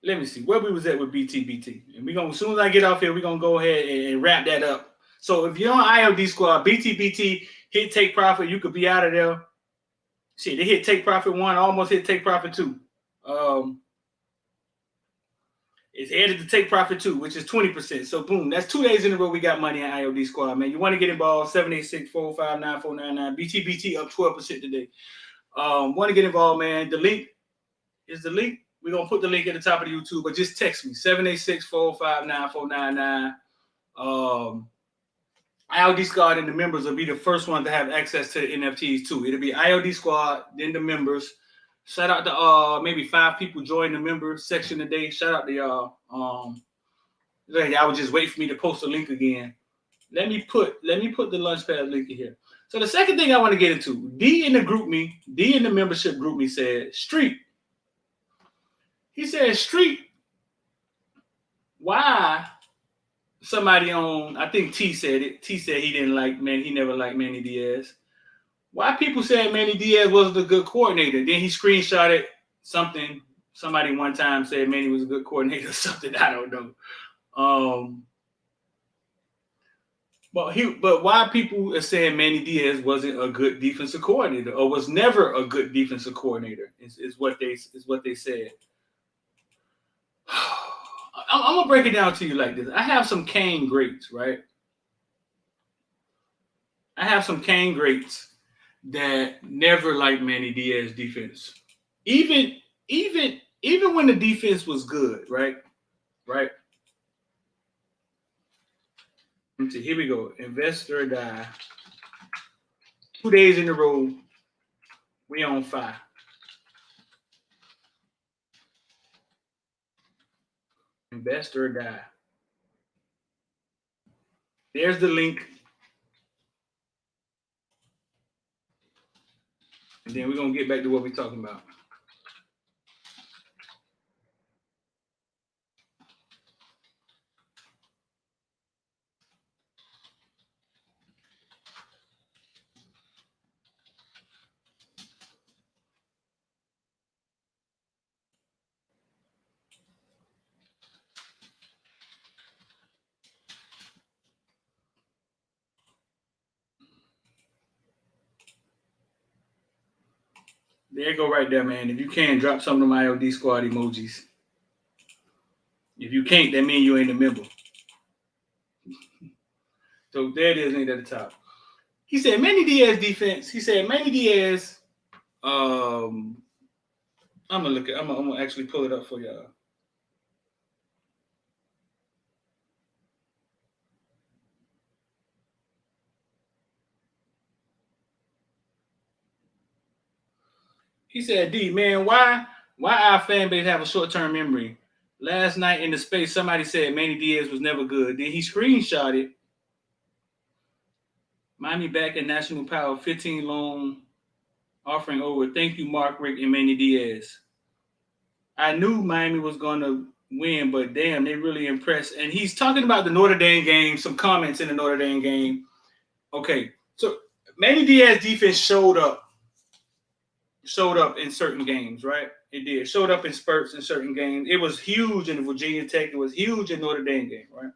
let me see where we was at with BTBT. And as soon as I get off here, we're gonna go ahead and wrap that up. So if you're on ILD squad, BTBT hit take profit, you could be out of there. Shit, they hit take profit 1, almost hit take profit 2. It's headed to take profit 2, which is 20%. So boom, that's 2 days in a row we got money in ILD squad, man. You want to get involved? 786-459-499. BTBT up 12% today. Want to get involved, man? The link is the link. We're gonna put the link at the top of the YouTube, but just text me 786-459-499. ILD squad and the members will be the first one to have access to the NFTs too. It'll be ILD squad, then the members. Shout out to maybe 5 people join the members section today. Shout out to y'all. I would just wait for me to post the link again. Let me put the Launchpad link in here. So the second thing I want to get into, D in the membership group me said, Street. He said, Street, why somebody on, I think T said it. T said he never liked Manny Diaz. Why people said Manny Diaz wasn't a good coordinator? Then he screenshotted something. Somebody one time said Manny was a good coordinator or something. I don't know. But why people are saying Manny Diaz wasn't a good defensive coordinator or was never a good defensive coordinator is what they said. I'm gonna break it down to you like this. I have some Kane greats, right? I have some Kane greats that never liked Manny Diaz defense. Even when the defense was good, right? So here we go. Invest or die. 2 days in a row, we on fire. Invest or die. There's the link. And then we're going to get back to what we're talking about. There you go right there, man. If you can, drop some of them ILD squad emojis. If you can't, that means you ain't a member. So there it is, ain't at the top. He said Manny Diaz defense. He said Manny Diaz. I'm gonna actually pull it up for y'all. He said, D, man, why our fan base have a short-term memory? Last night in the space, somebody said Manny Diaz was never good. Then he screenshot it. Miami back in national power, 15 loan offering over. Thank you, Mark, Rick, and Manny Diaz. I knew Miami was going to win, but damn, they really impressed. And he's talking about the Notre Dame game, some comments in the Notre Dame game. Okay, so Manny Diaz defense showed up in certain games, right? It did. Showed up in spurts in certain games. It was huge in the Virginia Tech. It was huge in Notre Dame game, right?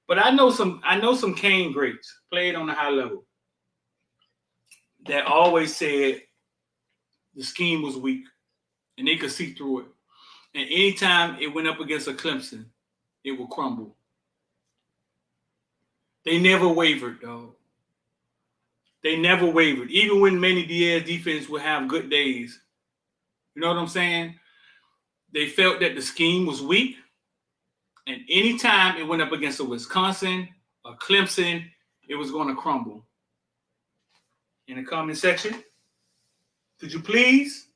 But I know some Kane greats played on a high level that always said the scheme was weak and they could see through it. And anytime it went up against a Clemson, it would crumble. They never wavered, dog. They never wavered. Even when Manny Diaz defense would have good days. You know what I'm saying? They felt that the scheme was weak. And anytime it went up against a Wisconsin, a Clemson, it was going to crumble. In the comment section, could you please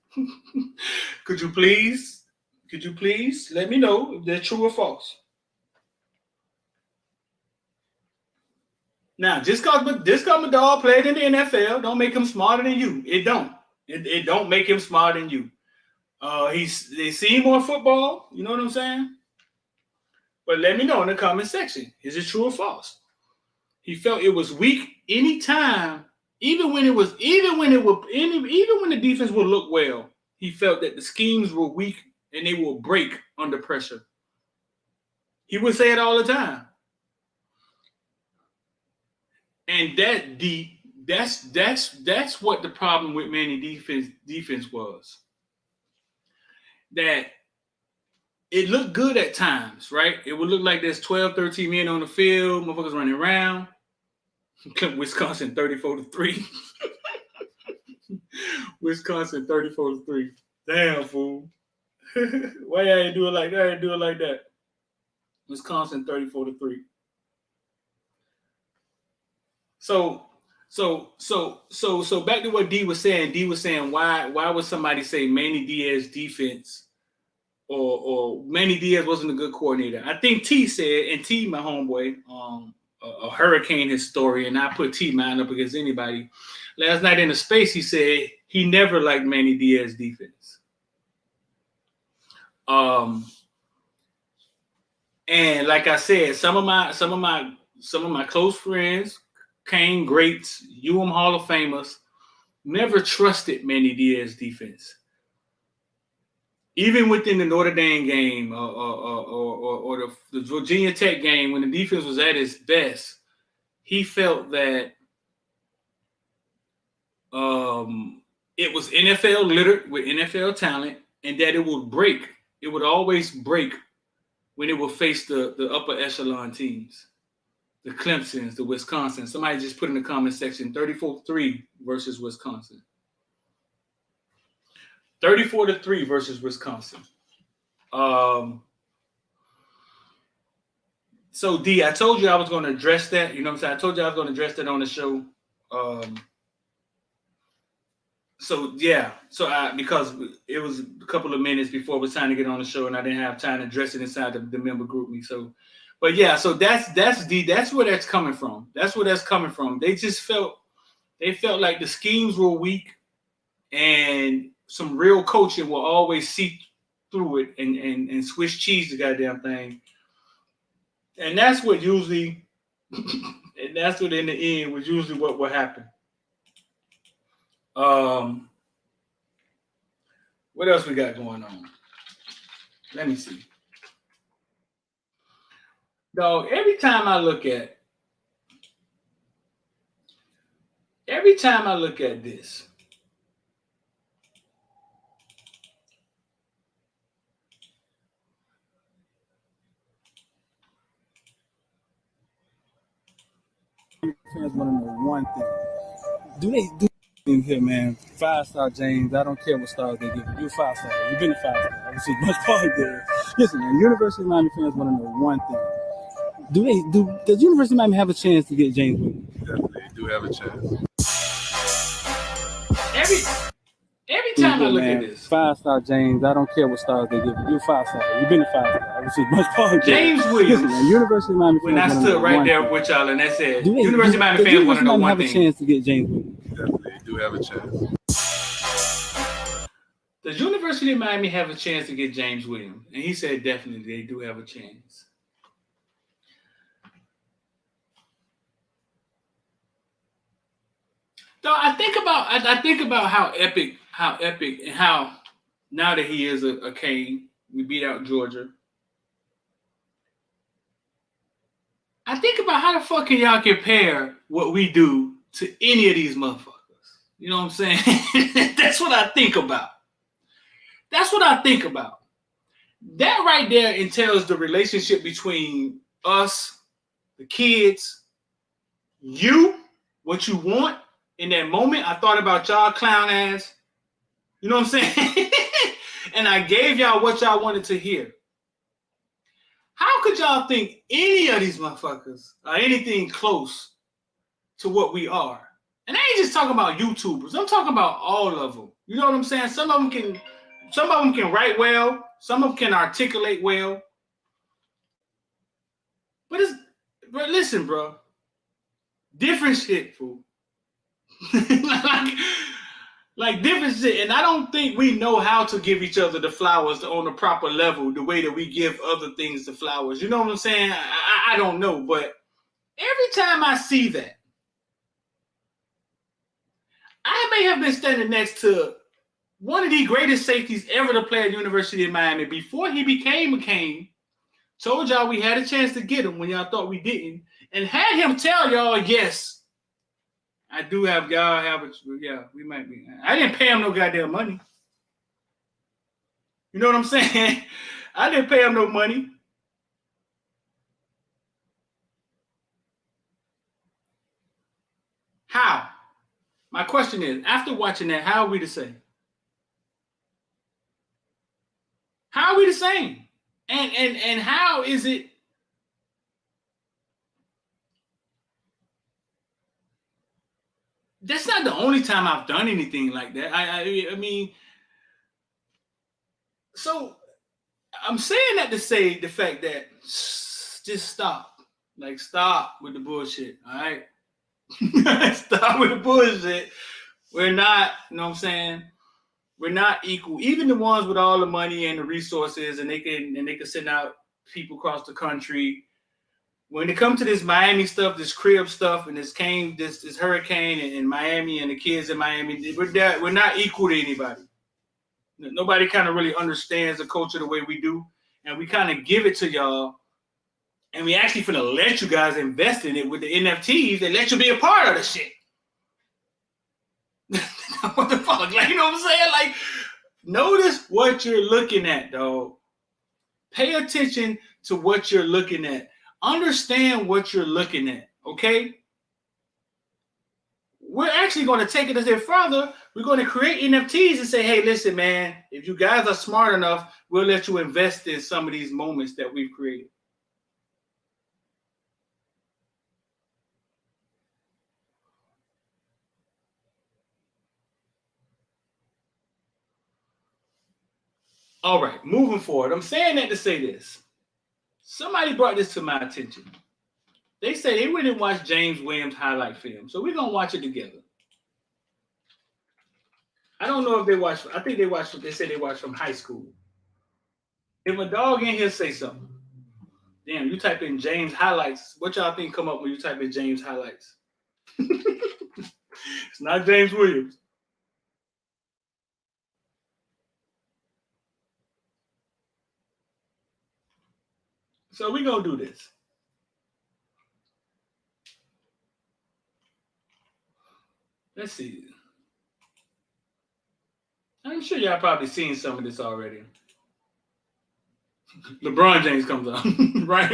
let me know if they're true or false? Now, just because my dog played in the NFL, don't make him smarter than you. It don't. It don't make him smarter than you. They see more football. You know what I'm saying? But let me know in the comment section. Is it true or false? He felt it was weak anytime, even when the defense would look well. He felt that the schemes were weak and they will break under pressure. He would say it all the time. And that's what the problem with Manny defense was. That it looked good at times, right? It would look like there's 12, 13 men on the field, motherfuckers running around. Wisconsin 34-3. Wisconsin 34-3. Damn, fool. Why y'all ain't do it like that? I ain't do it like that. Wisconsin 34-3. So back to what D was saying. D was saying why would somebody say Manny Diaz defense or Manny Diaz wasn't a good coordinator? I think T said, and T, my homeboy, a hurricane historian, I put T mine up against anybody. Last night in the space, he said he never liked Manny Diaz defense. And like I said, some of my close friends, Kane greats, Hall of Famers, never trusted Manny Diaz defense. Even within the Notre Dame game or the Virginia Tech game, when the defense was at its best, he felt that it was NFL littered with NFL talent and that it would break. It would always break when it would face the upper echelon teams, the Clemsons, the Wisconsin. Somebody just put in the comment section 34-3 versus Wisconsin. 34-3 versus Wisconsin. So D, I told you I was going to address that. You know what I'm saying? I told you I was going to address that on the show. Because it was a couple of minutes before it was time to get on the show, and I didn't have time to address it inside the member group me. So that's D. That's where that's coming from. That's where that's coming from. They felt like the schemes were weak, and some real coaching will always see through it and Swiss cheese the goddamn thing. And that's what usually, and that's what in the end was usually what will happen. What else we got going on? Let me see. Dog, every time I look at this, Miami fans want to know one thing. Do they do in here, man? 5-star James. I don't care what stars they give you. You're a 5-star. You've been a 5-star. This is much part there. Listen, man. University of Miami fans want to know one thing. Does University of Miami have a chance to get James Williams? Definitely do have a chance. Every time I look at this, 5-star James. I don't care what stars they give you. You're a 5-star. You've been a 5-star. This is much part there. James Williams. Listen, man. University of Miami fans when I stood right there with y'all and I said, University of Miami fans want to know one thing. Have a chance to get James Williams? Definitely do have a chance. Does University of Miami have a chance to get James Williams? And he said definitely they do have a chance. So I think about how epic, and how now that he is a Cane, we beat out Georgia. I think about how the fuck can y'all compare what we do to any of these motherfuckers. You know what I'm saying? That's what I think about. That's what I think about. That right there entails the relationship between us, the kids, you, what you want. In that moment, I thought about y'all clown ass. You know what I'm saying? And I gave y'all what y'all wanted to hear. How could y'all think any of these motherfuckers are anything close to what we are? And I ain't just talking about YouTubers. I'm talking about all of them. You know what I'm saying? Some of them can write well. Some of them can articulate well. But listen, bro. Different shit, fool. like different shit. And I don't think we know how to give each other the flowers on the proper level, the way that we give other things the flowers. You know what I'm saying? I don't know. But every time I see that, I may have been standing next to one of the greatest safeties ever to play at University of Miami before he became a Cane. Told y'all we had a chance to get him when y'all thought we didn't. And had him tell y'all, yes, I do have y'all have it. Yeah, we might be. I didn't pay him no goddamn money. You know what I'm saying? I didn't pay him no money. How? My question is, after watching that, how are we the same? How are we the same? And how is it? That's not the only time I've done anything like that. I mean, so I'm saying that to say the fact that just stop. Like, stop with the bullshit, all right? Stop with the bullshit. We're not, you know what I'm saying? We're not equal. Even the ones with all the money and the resources, and they can send out people across the country. When it comes to this Miami stuff, this crib stuff, and this hurricane and Miami and the kids in Miami, we're not equal to anybody. Nobody kind of really understands the culture the way we do, and we kind of give it to y'all, and we actually finna let you guys invest in it with the NFTs and let you be a part of the shit. What the fuck? Like, you know what I'm saying? Like, notice what you're looking at, dog. Pay attention to what you're looking at. Understand what you're looking at, okay? We're actually going to take it a step further. We're going to create NFTs and say, hey, listen, man, if you guys are smart enough, we'll let you invest in some of these moments that we've created. All right, moving forward. I'm saying that to say this. Somebody brought this to my attention. They said they went and watched James Williams highlight film. So we're going to watch it together. I don't know if they watched. I think they said they watched from high school. If a dog in here say something, damn, you type in James highlights. What y'all think come up when you type in James highlights? It's not James Williams. So we're going to do this. Let's see. I'm sure y'all probably seen some of this already. LeBron James comes on. Right.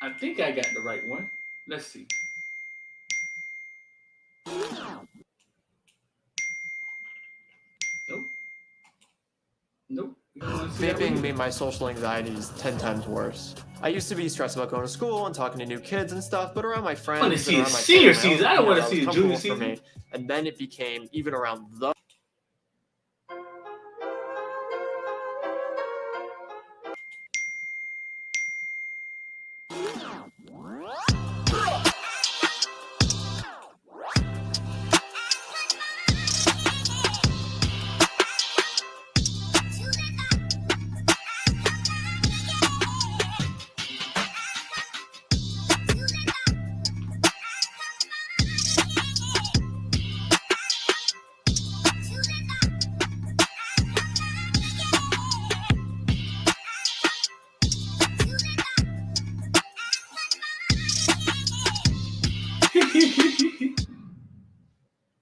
I think I got the right one. Let's see. Nope. Vaping made my social anxieties 10 times worse. I used to be stressed about going to school and talking to new kids and stuff, but around my friends and around my senior family, season. I don't want to that see was a junior comfortable for season. me. And then it became even around the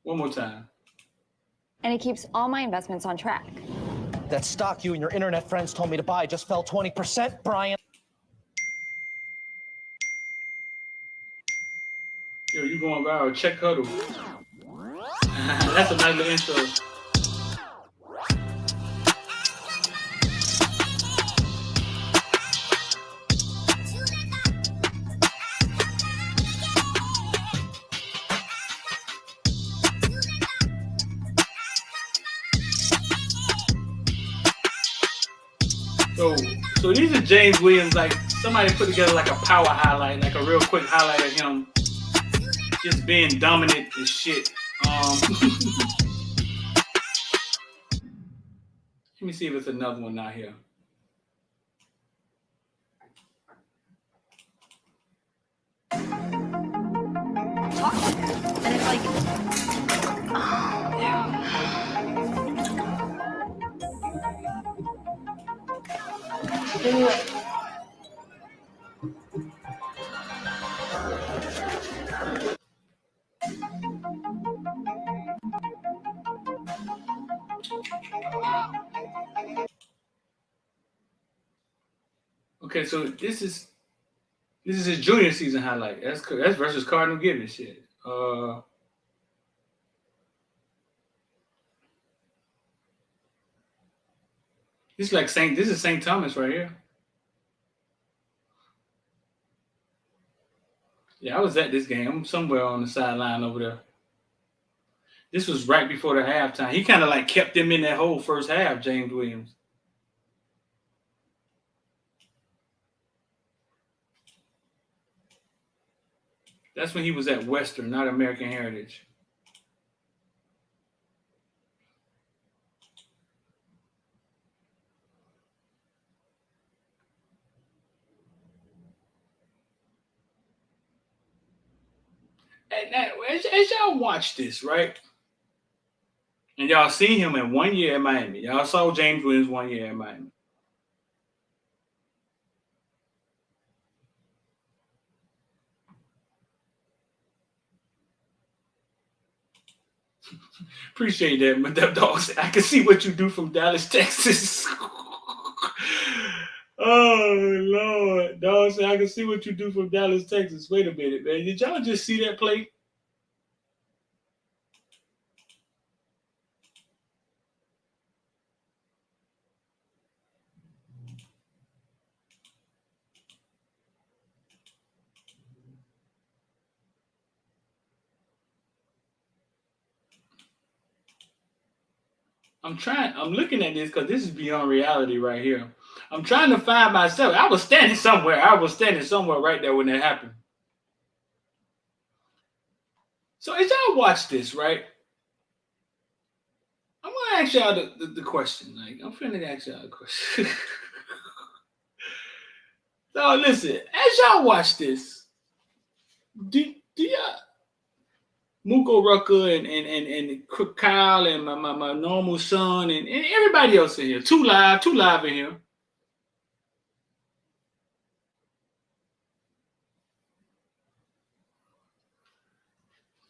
One more time. And it keeps all my investments on track. That stock you and your internet friends told me to buy just fell 20%, Brian. Yo, you going viral. Check Huddle. That's a nice little intro. So these are James Williams, like somebody put together like a power highlight, like a real quick highlight of him just being dominant as shit. Let me see if it's another one out here. And it's like, oh, yeah. Okay, so this is his junior season highlight. That's versus Cardinal Gibbons shit. This is St. Thomas right here. Yeah, I was at this game. I'm somewhere on the sideline over there. This was right before the halftime. He kind of like kept them in that whole first half, James Williams. That's when he was at Western, not American Heritage. As y'all watch this, right? And y'all seen him in 1 year at Miami. Y'all saw James Williams 1 year at Miami. Appreciate that, but that dog said, I can see what you do from Dallas, Texas. Oh, Lord. Dog said, I can see what you do from Dallas, Texas. Wait a minute, man. Did y'all just see that play? I'm looking at this because this is beyond reality right here. I'm trying to find myself. I was standing somewhere right there when that happened. So as y'all watch this, right? I'm gonna ask y'all the question. Like, I'm finna ask y'all a question. So listen, as y'all watch this, do y'all Muko Rucker and Kyle and my normal son and everybody else in here, two live in here.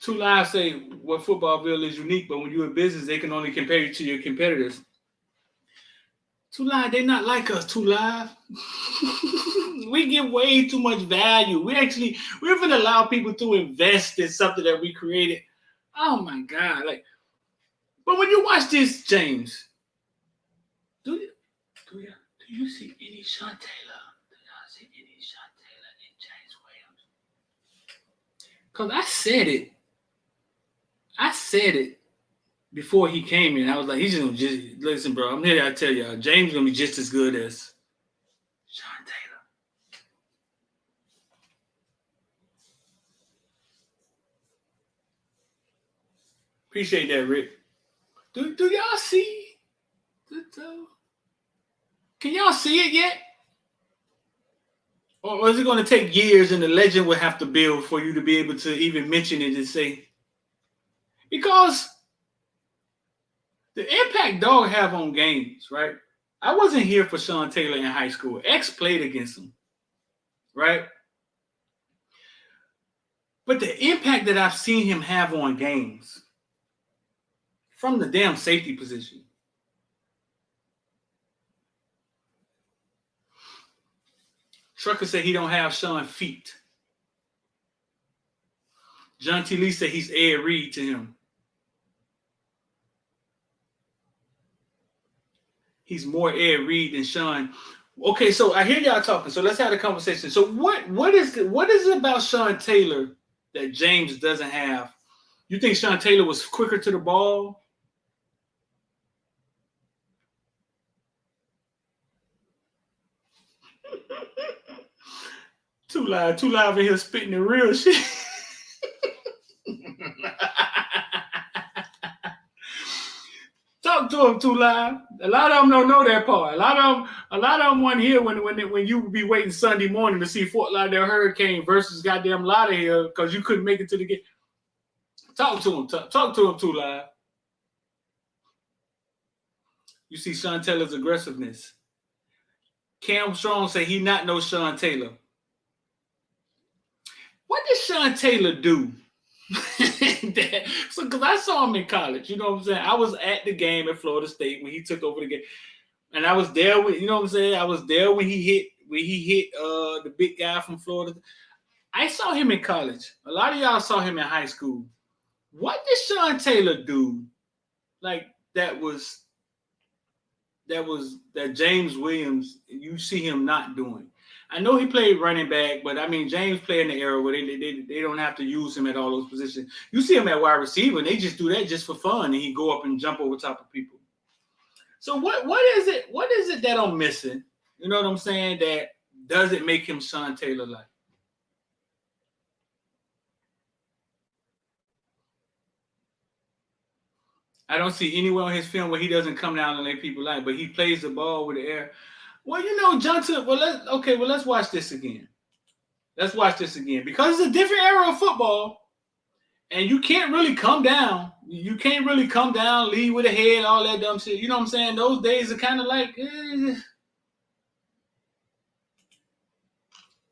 Two Live say what Footballville is unique, but when you're in business, they can only compare you to your competitors. Too Live, they not like us, Too Live. We give way too much value. We're going to allow people to invest in something that we created. Oh my God. Like, but when you watch this, James, do you see any Sean Taylor? Do y'all see any Sean Taylor and James Williams? Because I said it before he came in. I was like, he's going to just, listen, bro, I'm here to tell y'all, James going to be just as good as Sean Taylor. Appreciate that, Rick. Do y'all see? Can y'all see it yet? Or is it going to take years and the legend will have to build for you to be able to even mention it and say? Because the impact dog have on games, right? I wasn't here for Sean Taylor in high school. X played against him, right? But the impact that I've seen him have on games from the damn safety position. Trucker said he don't have Sean feet. John T. Lee said he's Ed Reed to him. He's more Ed Reed than Sean. Okay, so I hear y'all talking. So let's have a conversation. So what is it about Sean Taylor that James doesn't have? You think Sean Taylor was quicker to the ball? Too live in here spitting the real shit. Talk to him, Too Live. A lot of them don't know that part. A lot of them weren't here when you would be waiting Sunday morning to see Fort Lauderdale Hurricane versus goddamn Lauderdale because you couldn't make it to the game. Talk to him. Talk to him, Too Live. You see Sean Taylor's aggressiveness. Cam Strong say he not no Sean Taylor. What did Sean Taylor do? So, because I saw him in college, you know what I'm saying? I was at the game at Florida State when he took over the game, and I was there with, you know what I'm saying? I was there when he hit the big guy from Florida. I saw him in college. A lot of y'all saw him in high school. What did Sean Taylor do? Like that James Williams, you see him not doing. I know he played running back, but I mean, James played in the era where they don't have to use him at all those positions. You see him at wide receiver, and they just do that just for fun, and he go up and jump over top of people. So what is it? What is it that I'm missing? You know what I'm saying? That doesn't make him Sean Taylor like. I don't see anywhere on his film where he doesn't come down and let people like, but he plays the ball with the air. Well, you know, Johnson. Let's watch this again. Let's watch this again because it's a different era of football, and you can't really come down. You can't really come down, lead with a head, all that dumb shit. You know what I'm saying? Those days are kind of like.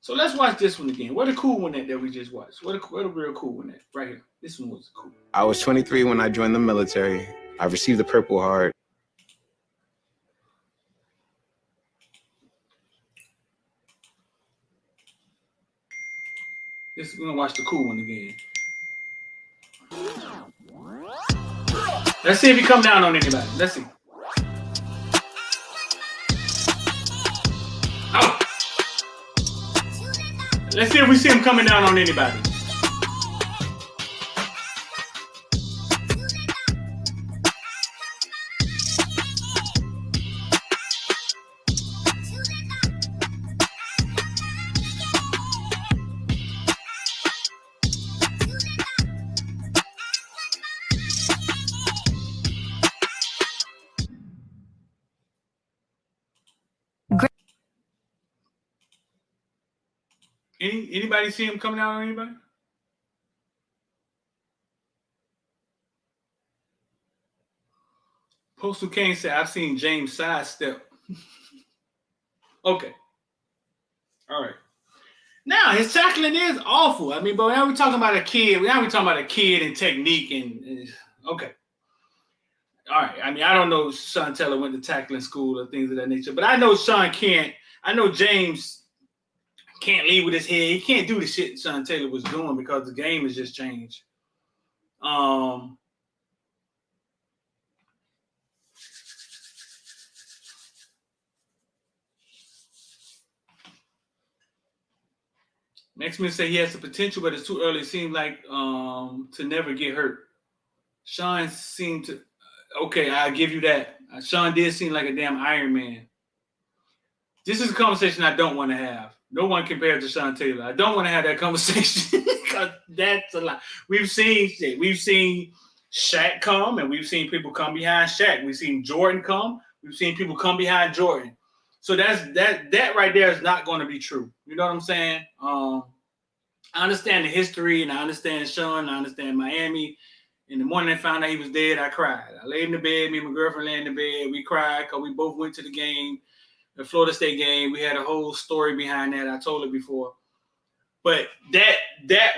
So let's watch this one again. What a cool one that we just watched. What a real cool one that right here. This one was cool. I was 23 when I joined the military. I received the Purple Heart. We're gonna watch the cool one again. Let's see if he come down on anybody. Let's see. Oh. Let's see if we see him coming down on anybody. Anybody see him coming out on anybody? Postal Kane said, I've seen James sidestep. Okay. All right. Now, his tackling is awful. I mean, but now we're talking about a kid. Now we're talking about a kid and technique and okay. All right. I mean, I don't know if Sean Taylor went to tackling school or things of that nature, but I know Sean can't. I know James can't lead with his head. He can't do the shit Sean Taylor was doing because the game has just changed. Maximus say he has the potential, but it's too early. It seems like to never get hurt. Sean seemed to. Okay, I'll give you that. Sean did seem like a damn Iron Man. This is a conversation I don't want to have. No one compared to Sean Taylor. I don't want to have that conversation because that's a lot. We've seen Shaq come, and we've seen people come behind Shaq. We've seen Jordan come. We've seen people come behind Jordan. So that right there is not going to be true. You know what I'm saying? I understand the history, and I understand Sean. I understand Miami. In the morning I found out he was dead, I cried. I laid in the bed. Me and my girlfriend lay in the bed. We cried because we both went to the game, the Florida State game. We had a whole story behind that. I told it before. But that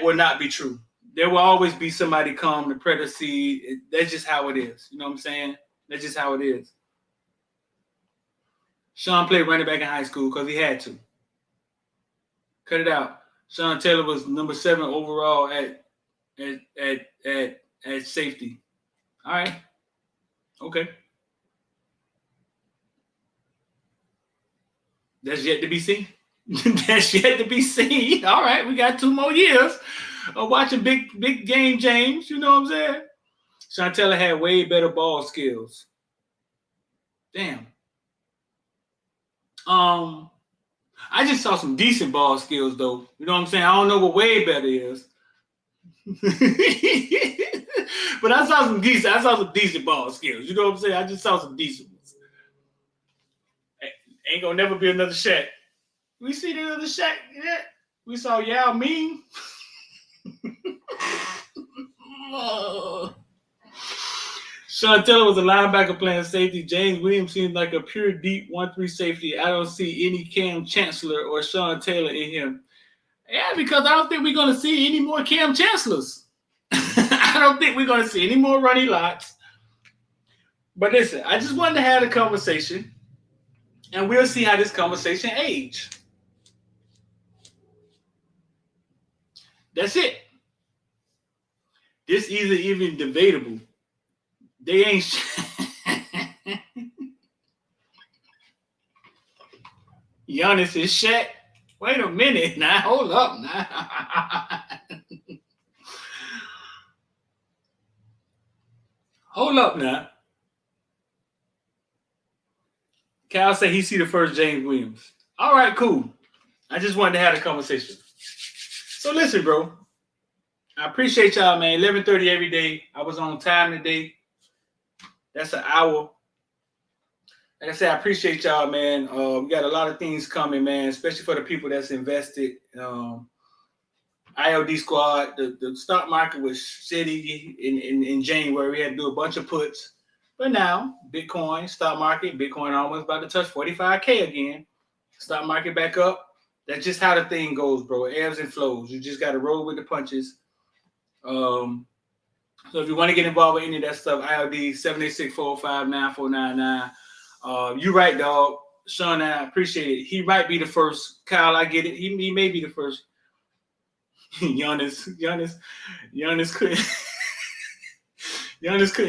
will not be true. There will always be somebody come to precede. That's just how it is. You know what I'm saying? That's just how it is. Sean played running back in high school because he had to. Cut it out. Sean Taylor was number 7 overall at safety. All right. Okay. That's yet to be seen. That's yet to be seen. All right. We got 2 more years of watching big game James. You know what I'm saying? Sean Taylor had way better ball skills. Damn. I just saw some decent ball skills, though. You know what I'm saying? I don't know what way better is. But I saw some decent ball skills. You know what I'm saying? I just saw some decent ones. Ain't gonna never be another Shaq. We see the other Shaq yet? We saw Yao Ming. Sean Taylor was a linebacker playing safety. James Williams seems like a pure deep 1-3 safety. I don't see any Cam Chancellor or Sean Taylor in him. Yeah, because I don't think we're going to see any more Cam Chancellors. I don't think we're going to see any more Ronnie Lotts. But listen, I just wanted to have a conversation, and we'll see how this conversation age. That's it. This isn't even debatable. They ain't. Giannis is Shaq. Wait a minute now. Hold up now. Hold up now. Cal said he see the first James Williams. All right, cool. I just wanted to have a conversation. So listen, bro. I appreciate y'all, man. 11:30 every day. I was on time today. That's an hour. Like I said, I appreciate y'all, man. We got a lot of things coming, man, especially for the people that's invested. ILD squad, the stock market was shitty in January. We had to do a bunch of puts. But now, Bitcoin, stock market, Bitcoin almost about to touch 45K again. Stock market back up. That's just how the thing goes, bro. It ebbs and flows. You just got to roll with the punches. So if you want to get involved with any of that stuff, ILD 786-405-9499. You right, dog. Sean, I appreciate it. He might be the first. Kyle, I get it. He may be the first. Giannis couldn't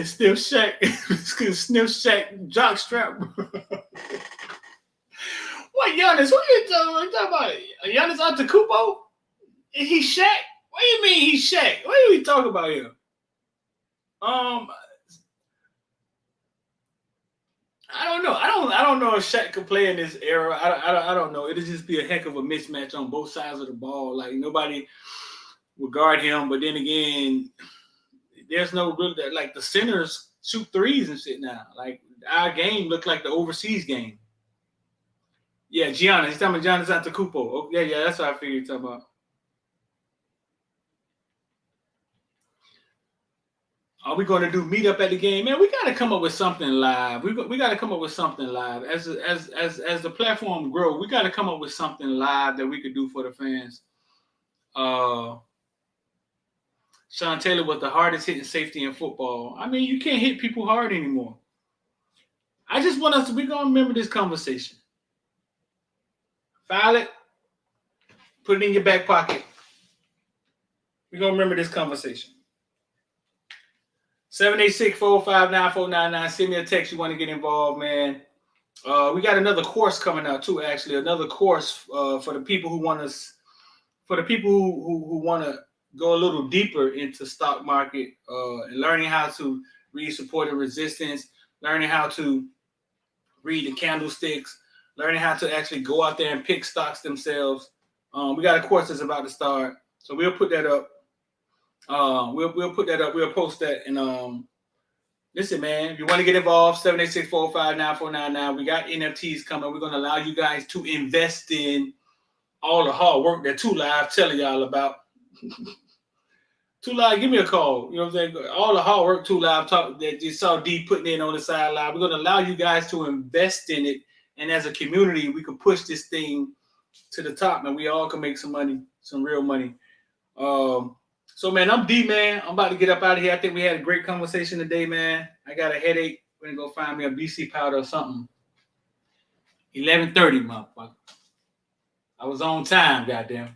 sniff Shaq. Couldn't sniff Shaq jockstrap. What Giannis? What are you talking about? Giannis Antetokounmpo? He's Shaq? What do you mean he's Shaq? What are we talking about here? I don't know. I don't know if Shaq could play in this era. I don't know. It'll just be a heck of a mismatch on both sides of the ball. Like nobody would guard him, but then again, there's no real like the centers shoot threes and shit now. Like our game looked like the overseas game. Yeah, Giannis. He's talking about Giannis Antetokounmpo. Oh, yeah, that's what I figured you're talking about. Are we going to do meet up at the game? Man, we got to come up with something live. We got to come up with something live. As the platform grows, we got to come up with something live that we could do for the fans. Sean Taylor was the hardest hitting safety in football. I mean, you can't hit people hard anymore. I just want us to, we're going to remember this conversation. File it. Put it in your back pocket. We're going to remember this conversation. 786-459-499. Send me a text you want to get involved, man. We got another course coming out too, actually. Another course for the people who want to, who want to go a little deeper into stock market and learning how to read support and resistance, learning how to read the candlesticks, learning how to actually go out there and pick stocks themselves. We got a course that's about to start, so we'll put that up. We'll put that up. We'll post that. And listen, man, if you want to get involved, 786-459-499. We got NFTs coming. We're going to allow you guys to invest in all the hard work that 2 Live telling y'all about. 2 Live, give me a call. You know what I'm saying? All the hard work 2 Live talk that you saw D putting in on the sideline. We're going to allow you guys to invest in it. And as a community, we can push this thing to the top, and we all can make some money, some real money. So, man, I'm D, man. I'm about to get up out of here. I think we had a great conversation today, man. I got a headache. We're going to go find me a BC powder or something. 11:30, motherfucker. I was on time, goddamn.